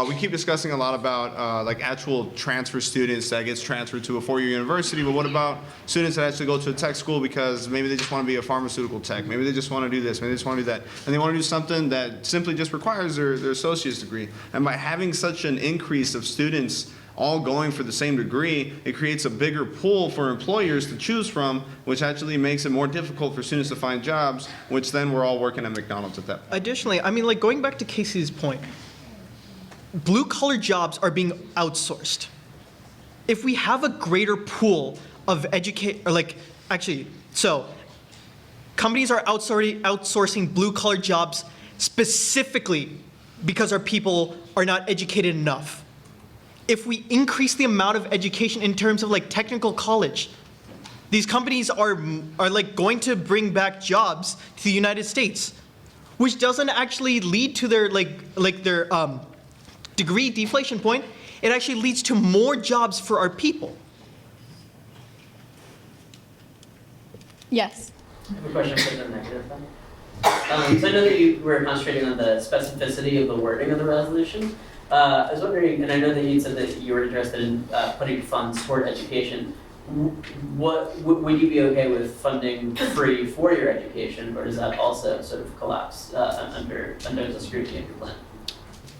We keep discussing a lot about actual transfer students that gets transferred to a four-year university, but what about students that actually go to a tech school because maybe they just want to be a pharmaceutical tech, maybe they just want to do this, maybe they just want to do that, and they want to do something that simply just requires their associate's degree. And by having such an increase of students all going for the same degree, it creates a bigger pool for employers to choose from, which actually makes it more difficult for students to find jobs, which then we're all working at McDonald's at that point. Additionally, going back to Casey's point, blue-collar jobs are being outsourced. If we have a greater pool of companies are outsourcing blue-collar jobs specifically because our people are not educated enough. If we increase the amount of education in terms of technical college, these companies are going to bring back jobs to the United States, which doesn't actually lead to their their degree deflation point. It actually leads to more jobs for our people. Yes. I have a question for the negative then. So I know that you were concentrating on the specificity of the wording of the resolution. I was wondering, and I know that you said that you were interested in putting funds toward education. What would you be okay with funding free four-year education, or does that also sort of collapse under the scrutiny of your plan?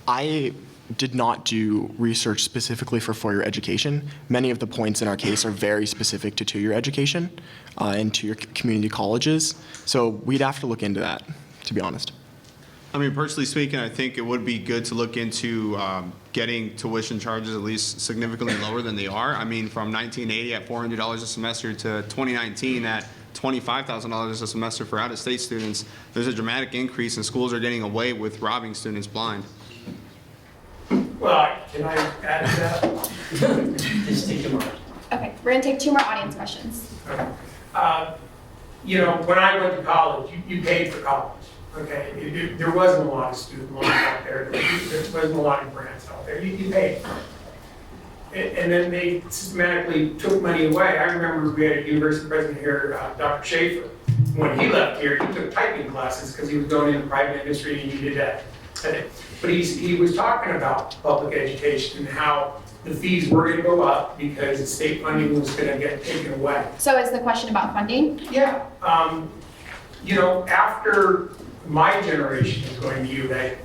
I did not do research specifically for four-year education. Many of the points in our case are very specific to two-year education and two-year community colleges. So we'd have to look into that, to be honest. I mean, personally speaking, I think it would be good to look into getting tuition charges at least significantly lower than they are. I mean, from 1980 at $400 a semester to 2019 at $25,000 a semester for out-of-state students, there's a dramatic increase, and schools are getting away with robbing students blind. Well, Can I add to that? Just take 2 more. Okay, we're gonna take 2 more audience questions. You know, when I went to college, you paid for college, okay? There wasn't a lot of student loans out there. There wasn't a lot of grants out there. You paid for it. And then they systematically took money away. I remember we had a university president here, Dr. Schaefer. When he left here, he took typing classes because he was going into private industry and he did that. But he was talking about public education and how the fees were going to go up because the state funding was going to get taken away. So is the question about funding? Yeah. You know, after my generation was going to U of A,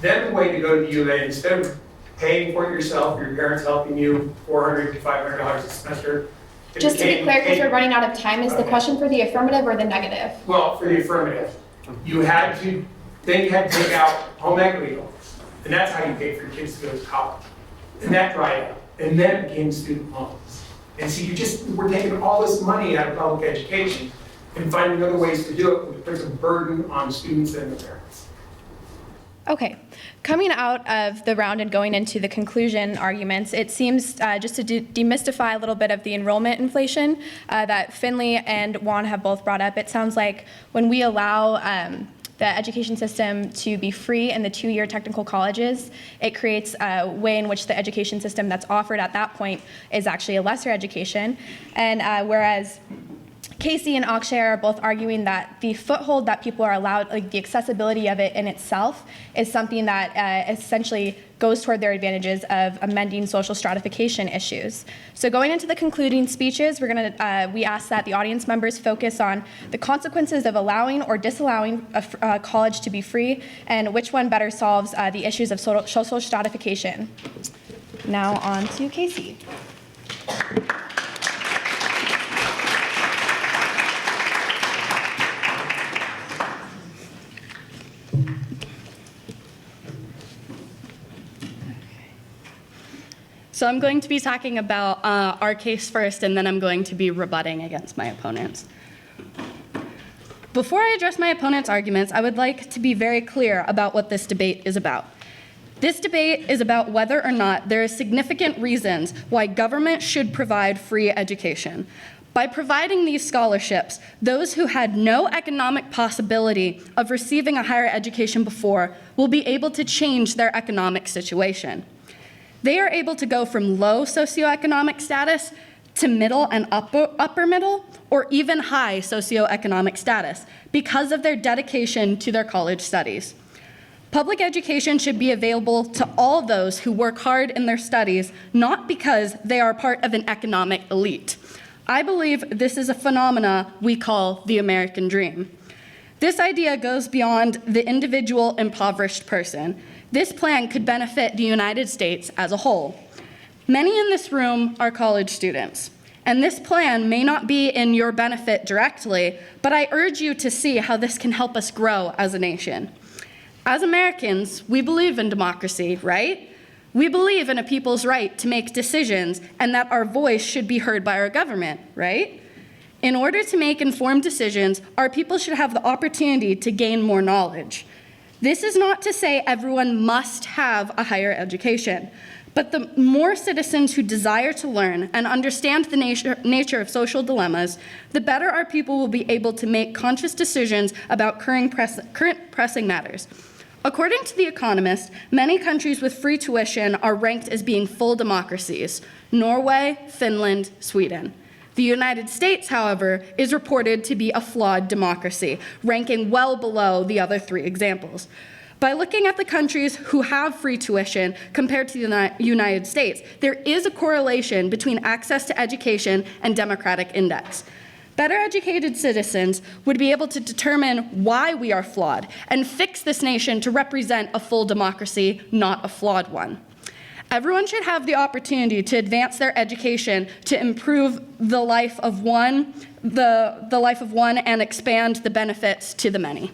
then the way to go to U of A, instead of paying for it yourself, your parents helping you $400 to $500 a semester. Just to be clear, because we're running out of time, is the question for the affirmative or the negative? Well, for the affirmative, you had to take out home equity loans. And that's how you paid for your kids to go to college. And that dried up. And then it became student loans. And so we're taking all this money out of public education and finding other ways to do it, which puts a burden on students and their parents. Okay, coming out of the round and going into the conclusion arguments, it seems just to demystify a little bit of the enrollment inflation that Finley and Juan have both brought up. It sounds like when we allow the education system to be free in the 2-year technical colleges, it creates a way in which the education system that's offered at that point is actually a lesser education. And whereas Casey and Akshay are both arguing that the foothold that people are allowed, like the accessibility of it in itself, is something that essentially goes toward their advantages of amending social stratification issues. So going into the concluding speeches, we ask that the audience members focus on the consequences of allowing or disallowing a college to be free, and which one better solves the issues of social stratification. Now on to Casey. So I'm going to be talking about our case first, and then I'm going to be rebutting against my opponents. Before I address my opponent's arguments, I would like to be very clear about what this debate is about. This debate is about whether or not there are significant reasons why government should provide free education. By providing these scholarships, those who had no economic possibility of receiving a higher education before will be able to change their economic situation. They are able to go from low socioeconomic status to middle and upper middle, or even high socioeconomic status because of their dedication to their college studies. Public education should be available to all those who work hard in their studies, not because they are part of an economic elite. I believe this is a phenomena we call the American dream. This idea goes beyond the individual impoverished person. This plan could benefit the United States as a whole. Many in this room are college students, and this plan may not be in your benefit directly, but I urge you to see how this can help us grow as a nation. As Americans, we believe in democracy, right? We believe in a people's right to make decisions and that our voice should be heard by our government, right? In order to make informed decisions, our people should have the opportunity to gain more knowledge. This is not to say everyone must have a higher education, but the more citizens who desire to learn and understand the nature of social dilemmas, the better our people will be able to make conscious decisions about current pressing matters. According to The Economist, many countries with free tuition are ranked as being full democracies: Norway, Finland, Sweden. The United States, however, is reported to be a flawed democracy, ranking well below the other 3 examples. By looking at the countries who have free tuition compared to the United States, there is a correlation between access to education and democratic index. Better educated citizens would be able to determine why we are flawed and fix this nation to represent a full democracy, not a flawed one. Everyone should have the opportunity to advance their education to improve the life of one, and expand the benefits to the many.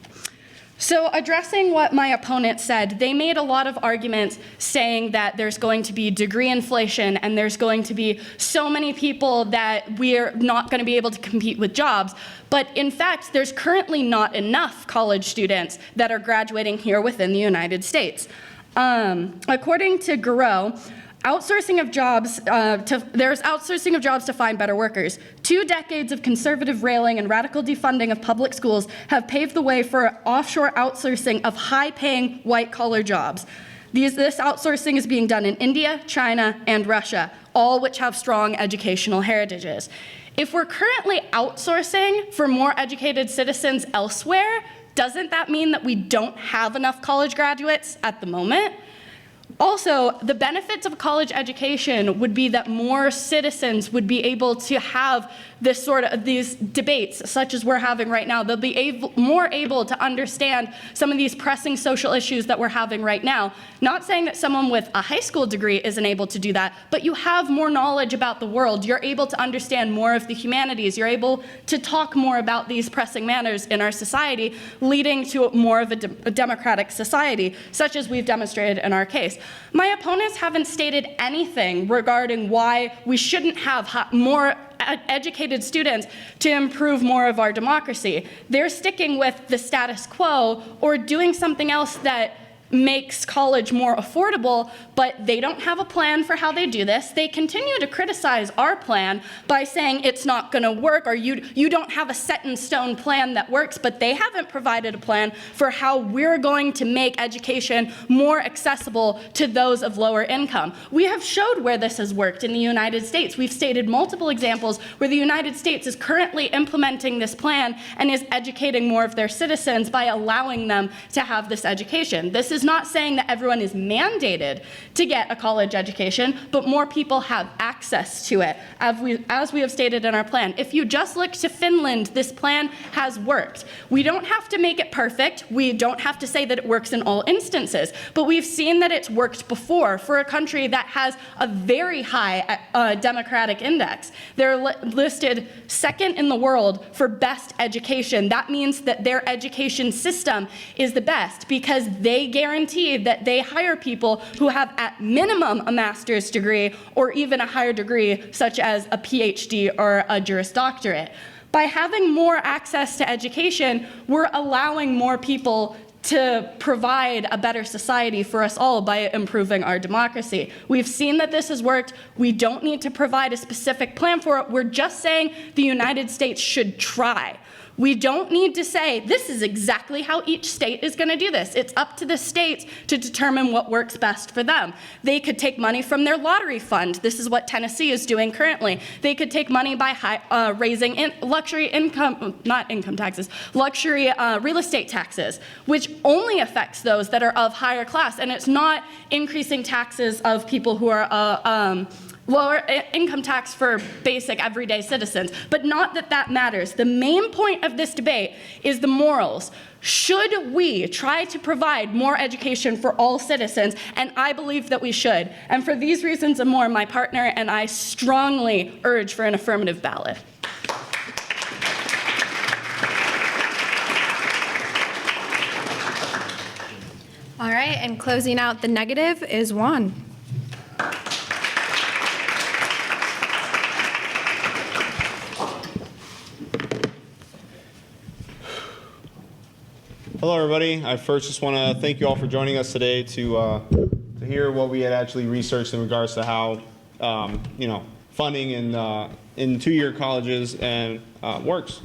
So addressing what my opponent said, they made a lot of arguments saying that there's going to be degree inflation and there's going to be so many people that we're not going to be able to compete with jobs. But in fact, there's currently not enough college students that are graduating here within the United States. According to Garreau, outsourcing of jobs there's outsourcing of jobs to find better workers. 2 decades of conservative railing and radical defunding of public schools have paved the way for offshore outsourcing of high-paying white-collar jobs. This outsourcing is being done in India, China, and Russia, all which have strong educational heritages. If we're currently outsourcing for more educated citizens elsewhere, doesn't that mean that we don't have enough college graduates at the moment? Also, the benefits of college education would be that more citizens would be able to have these debates, such as we're having right now. They'll be more able to understand some of these pressing social issues that we're having right now. Not saying that someone with a high school degree isn't able to do that, but you have more knowledge about the world. You're able to understand more of the humanities. You're able to talk more about these pressing matters in our society, leading to more of a democratic society, such as we've demonstrated in our case. My opponents haven't stated anything regarding why we shouldn't have more educated students to improve more of our democracy. They're sticking with the status quo or doing something else that makes college more affordable, but they don't have a plan for how they do this. They continue to criticize our plan by saying it's not going to work, or you don't have a set in stone plan that works, but they haven't provided a plan for how we're going to make education more accessible to those of lower income. We have showed where this has worked in the United States. We've stated multiple examples where the United States is currently implementing this plan and is educating more of their citizens by allowing them to have this education. This is not saying that everyone is mandated to get a college education, but more people have access to it, as we have stated in our plan. If you just look to Finland, this plan has worked. We don't have to make it perfect. We don't have to say that it works in all instances, but we've seen that it's worked before for a country that has a very high democratic index. They're listed second in the world for best education. That means that their education system is the best because they guarantee that they hire people who have at minimum a master's degree or even a higher degree such as a PhD or a Juris Doctorate. By having more access to education, we're allowing more people to provide a better society for us all by improving our democracy. We've seen that this has worked. We don't need to provide a specific plan for it. We're just saying the United States should try. We don't need to say, this is exactly how each state is going to do this. It's up to the states to determine what works best for them. They could take money from their lottery fund. This is what Tennessee is doing currently. They could take money by raising luxury income, not income taxes, luxury real estate taxes, which only affects those that are of higher class. And it's not increasing taxes of people who are lower income tax for basic everyday citizens, but not that that matters. The main point of this debate is the morals. Should we try to provide more education for all citizens? And I believe that we should. And for these reasons and more, my partner and I strongly urge for an affirmative ballot. All right, and closing out the negative is Juan. Hello, everybody. I first just want to thank you all for joining us today to hear what we had actually researched in regards to how funding in two-year colleges and works.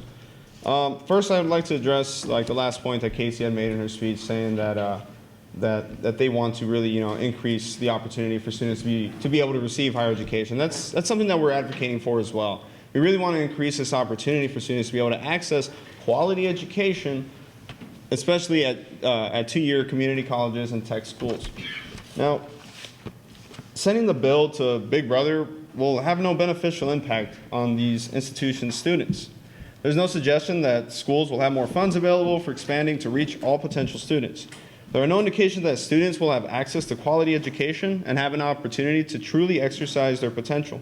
First, I would like to address the last point that Casey had made in her speech, saying that that they want to really increase the opportunity for students to be able to receive higher education. That's something that we're advocating for as well. We really want to increase this opportunity for students to be able to access quality education, especially at two-year community colleges and tech schools. Now, sending the bill to Big Brother will have no beneficial impact on these institutions' students. There's no suggestion that schools will have more funds available for expanding to reach all potential students. There are no indications that students will have access to quality education and have an opportunity to truly exercise their potential.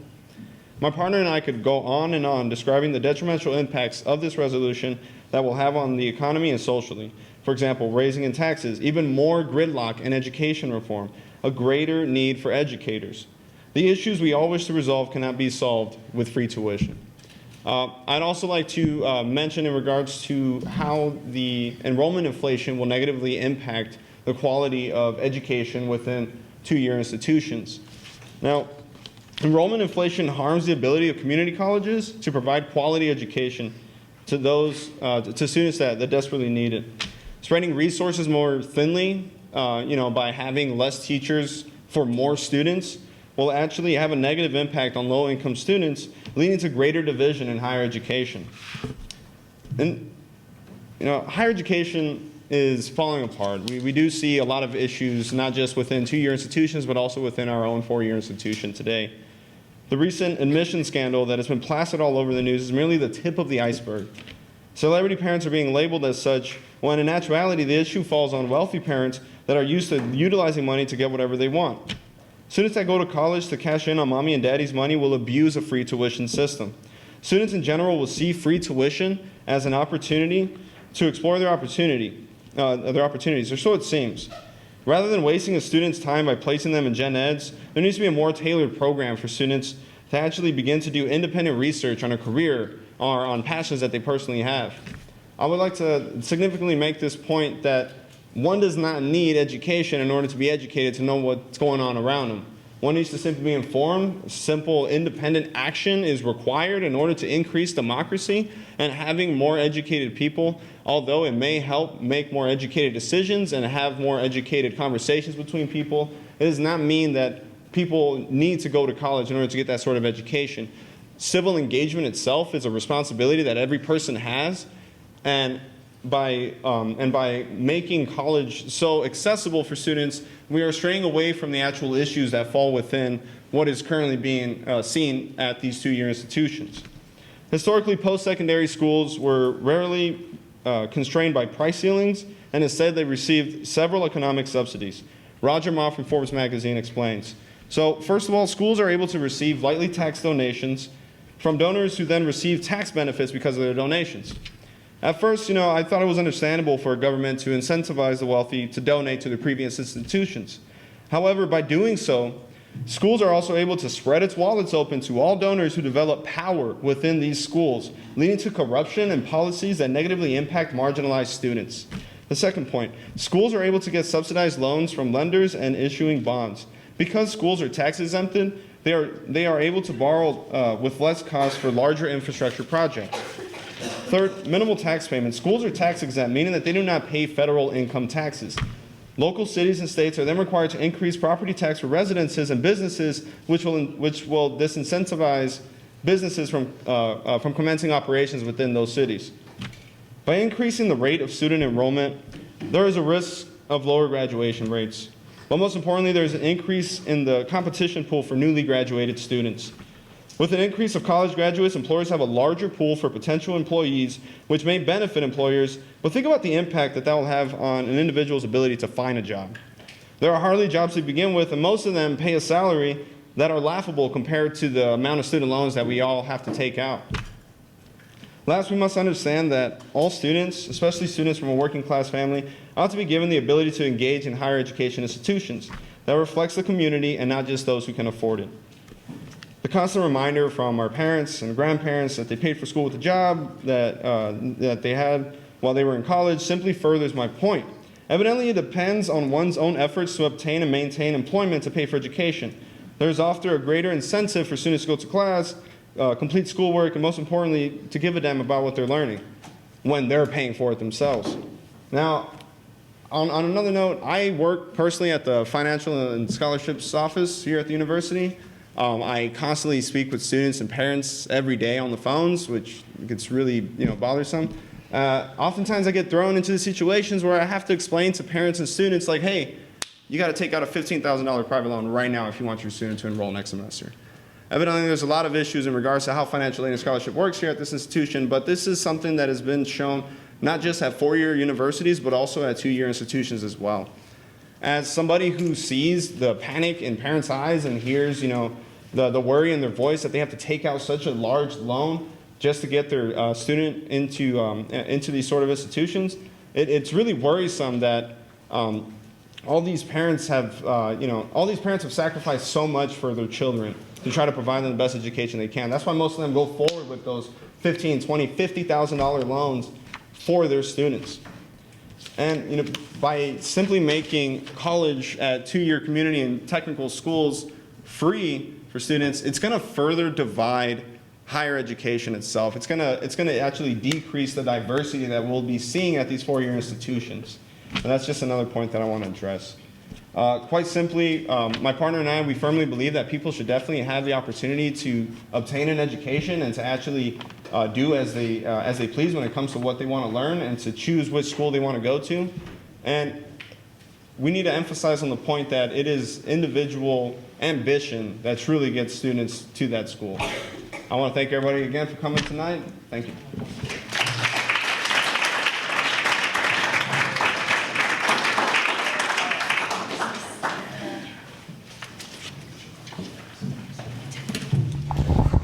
My partner and I could go on and on describing the detrimental impacts of this resolution that will have on the economy and socially. For example, raising in taxes, even more gridlock in education reform, a greater need for educators. The issues we all wish to resolve cannot be solved with free tuition. I'd also like to mention in regards to how the enrollment inflation will negatively impact the quality of education within two-year institutions. Now, enrollment inflation harms the ability of community colleges to provide quality education to those to students that desperately need it. Spreading resources more thinly, by having less teachers for more students, will actually have a negative impact on low-income students, leading to greater division in higher education. And higher education is falling apart. We do see a lot of issues, not just within two-year institutions, but also within our own four-year institution today. The recent admission scandal that has been plastered all over the news is merely the tip of the iceberg. Celebrity parents are being labeled as such, when in actuality the issue falls on wealthy parents that are used to utilizing money to get whatever they want. Students that go to college to cash in on mommy and daddy's money will abuse a free tuition system. Students in general will see free tuition as an opportunity to explore their opportunities, or so it seems. Rather than wasting a student's time by placing them in gen eds, there needs to be a more tailored program for students to actually begin to do independent research on a career or on passions that they personally have. I would like to significantly make this point that one does not need education in order to be educated to know what's going on around them. One needs to simply be informed. Simple, independent action is required in order to increase democracy, and having more educated people, although it may help make more educated decisions and have more educated conversations between people, it does not mean that people need to go to college in order to get that sort of education. Civil engagement itself is a responsibility that every person has, and by making college so accessible for students, we are straying away from the actual issues that fall within what is currently being seen at these two-year institutions. Historically, post-secondary schools were rarely constrained by price ceilings, and instead they received several economic subsidies. Roger Ma from Forbes magazine explains. So first of all, schools are able to receive lightly taxed donations from donors who then receive tax benefits because of their donations. At first, I thought it was understandable for a government to incentivize the wealthy to donate to the previous institutions. However, by doing so, schools are also able to spread its wallets open to all donors who develop power within these schools, leading to corruption and policies that negatively impact marginalized students. The second point, schools are able to get subsidized loans from lenders and issuing bonds. Because schools are tax exempted, they are able to borrow with less cost for larger infrastructure projects. Third, minimal tax payments. Schools are tax exempt, meaning that they do not pay federal income taxes. Local cities and states are then required to increase property tax for residences and businesses, which will disincentivize businesses from commencing operations within those cities. By increasing the rate of student enrollment, there is a risk of lower graduation rates. But most importantly, there is an increase in the competition pool for newly graduated students. With an increase of college graduates, employers have a larger pool for potential employees, which may benefit employers, but think about the impact that will have on an individual's ability to find a job. There are hardly jobs to begin with, and most of them pay a salary that are laughable compared to the amount of student loans that we all have to take out. Last, we must understand that all students, especially students from a working class family, ought to be given the ability to engage in higher education institutions that reflects the community and not just those who can afford it. The constant reminder from our parents and grandparents that they paid for school with a job that they had while they were in college simply furthers my point. Evidently, it depends on one's own efforts to obtain and maintain employment to pay for education. There is often a greater incentive for students to go to class, complete schoolwork, and most importantly, to give a damn about what they're learning when they're paying for it themselves. Now, on another note, I work personally at the Financial and Scholarships Office here at the university. I constantly speak with students and parents every day on the phones, which gets really bothersome. Oftentimes I get thrown into the situations where I have to explain to parents and students like, hey, you got to take out a $15,000 private loan right now if you want your student to enroll next semester. Evidently, there's a lot of issues in regards to how financial aid and scholarship works here at this institution, but this is something that has been shown not just at four-year universities, but also at two-year institutions as well. As somebody who sees the panic in parents' eyes and hears, the worry in their voice that they have to take out such a large loan just to get their student into these sort of institutions, it's really worrisome that all these parents have sacrificed so much for their children to try to provide them the best education they can. That's why most of them go forward with those $15,000, $20,000, $50,000 loans for their students. And by simply making college at two-year community and technical schools free for students, it's going to further divide higher education itself. It's going to actually decrease the diversity that we'll be seeing at these four-year institutions. And that's just another point that I want to address. Quite simply, my partner and I, we firmly believe that people should definitely have the opportunity to obtain an education and to actually do as they please when it comes to what they want to learn and to choose which school they want to go to. And we need to emphasize on the point that it is individual ambition that truly gets students to that school. I want to thank everybody again for coming tonight. Thank you.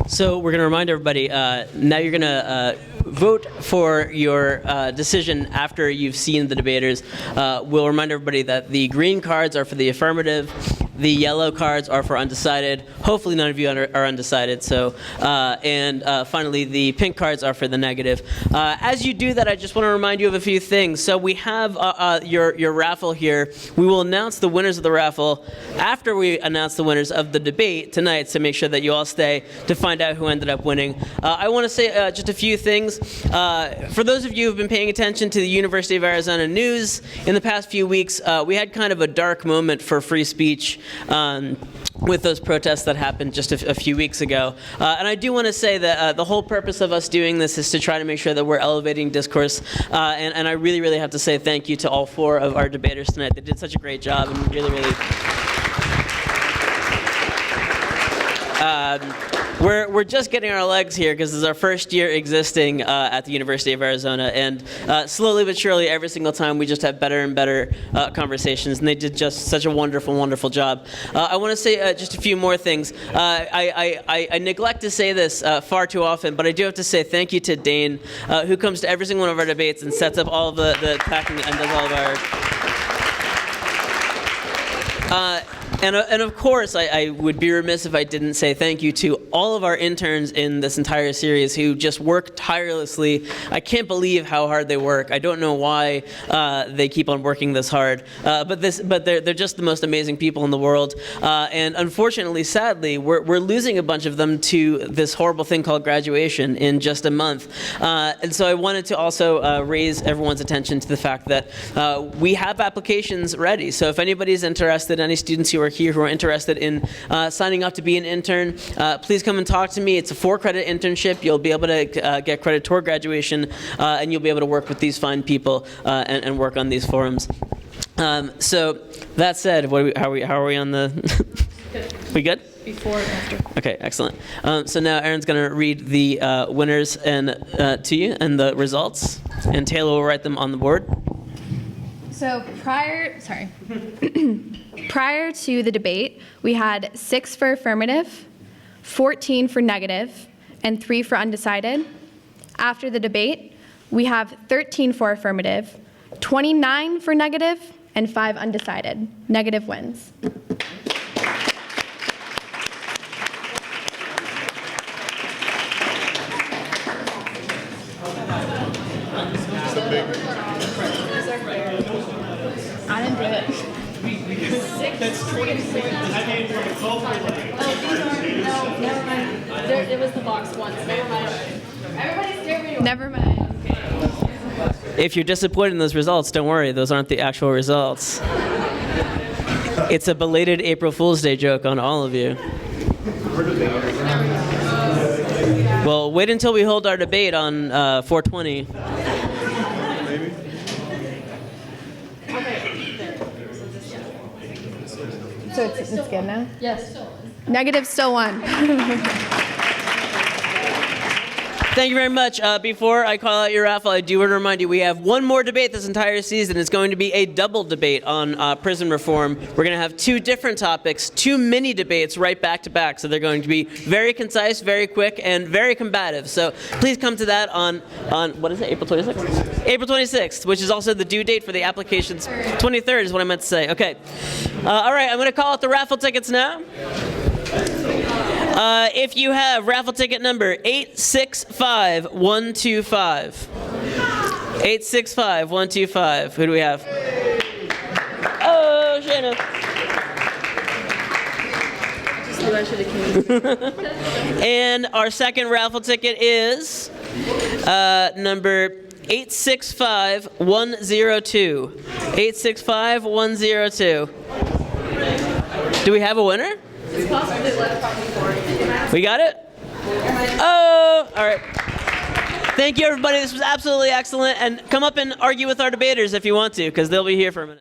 So we're going to remind everybody, now you're going to vote for your decision after you've seen the debaters. We'll remind everybody that the green cards are for the affirmative. The yellow cards are for undecided. Hopefully none of you are undecided. So, and finally, the pink cards are for the negative. As you do that, I just want to remind you of a few things. So we have your raffle here. We will announce the winners of the raffle after we announce the winners of the debate tonight, so make sure that you all stay to find out who ended up winning. I want to say just a few things. For those of you who have been paying attention to the University of Arizona news in the past few weeks, we had kind of a dark moment for free speech with those protests that happened just a few weeks ago. And I do want to say that the whole purpose of us doing this is to try to make sure that we're elevating discourse. And I really, really have to say thank you to all four of our debaters tonight. They did such a great job, and really, really... We're just getting our legs here because this is our first year existing at the University of Arizona, and slowly but surely, every single time we just have better and better conversations, and they did just such a wonderful, wonderful job. I want to say just a few more things. I neglect to say this far too often, but I do have to say thank you to Dane, who comes to every single one of our debates and sets up all of the packing and does all of our... And of course, I would be remiss if I didn't say thank you to all of our interns in this entire series who just work tirelessly. I can't believe how hard they work. I don't know why they keep on working this hard, but they're just the most amazing people in the world. And unfortunately, sadly, we're losing a bunch of them to this horrible thing called graduation in just a month. And so I wanted to also raise everyone's attention to the fact that we have applications ready. So if anybody's interested, any students who are here who are interested in signing up to be an intern, please come and talk to me. It's a 4-credit internship. You'll be able to get credit toward graduation, and you'll be able to work with these fine people and work on these forums. So that said, how are we on the... We good? Before and after. Okay, excellent. So now Aaron's going to read the winners and to you and the results, and Taylor will write them on the board. So prior to the debate, we had 6 for affirmative, 14 for negative, and 3 for undecided. After the debate, we have 13 for affirmative, 29 for negative, and 5 undecided. Negative wins. I didn't do it. Never mind. It was the box once. Never mind. Everybody's staring. Never mind. If you're disappointed in those results, don't worry. Those aren't the actual results. It's a belated April Fool's Day joke on all of you. Well, wait until we hold our debate on 420. So it's good now? Yes. Negative still won. Thank you very much. Before I call out your raffle, I do want to remind you we have one more debate this entire season. It's going to be a double debate on prison reform. We're going to have 2 different topics, 2 mini debates right back to back. So they're going to be very concise, very quick, and very combative. So please come to that on what is it, April 26th? April 26th, which is also the due date for the applications. 23rd is what I meant to say. Okay. All right, I'm going to call out the raffle tickets now. If you have raffle ticket number 865125. 865-125. Who do we have? Oh, Shayna. And our second raffle ticket is number 865-102. 865-102. Do we have a winner? We got it? Oh, all right. Thank you, everybody. This was absolutely excellent. And come up and argue with our debaters if you want to, because they'll be here for a minute.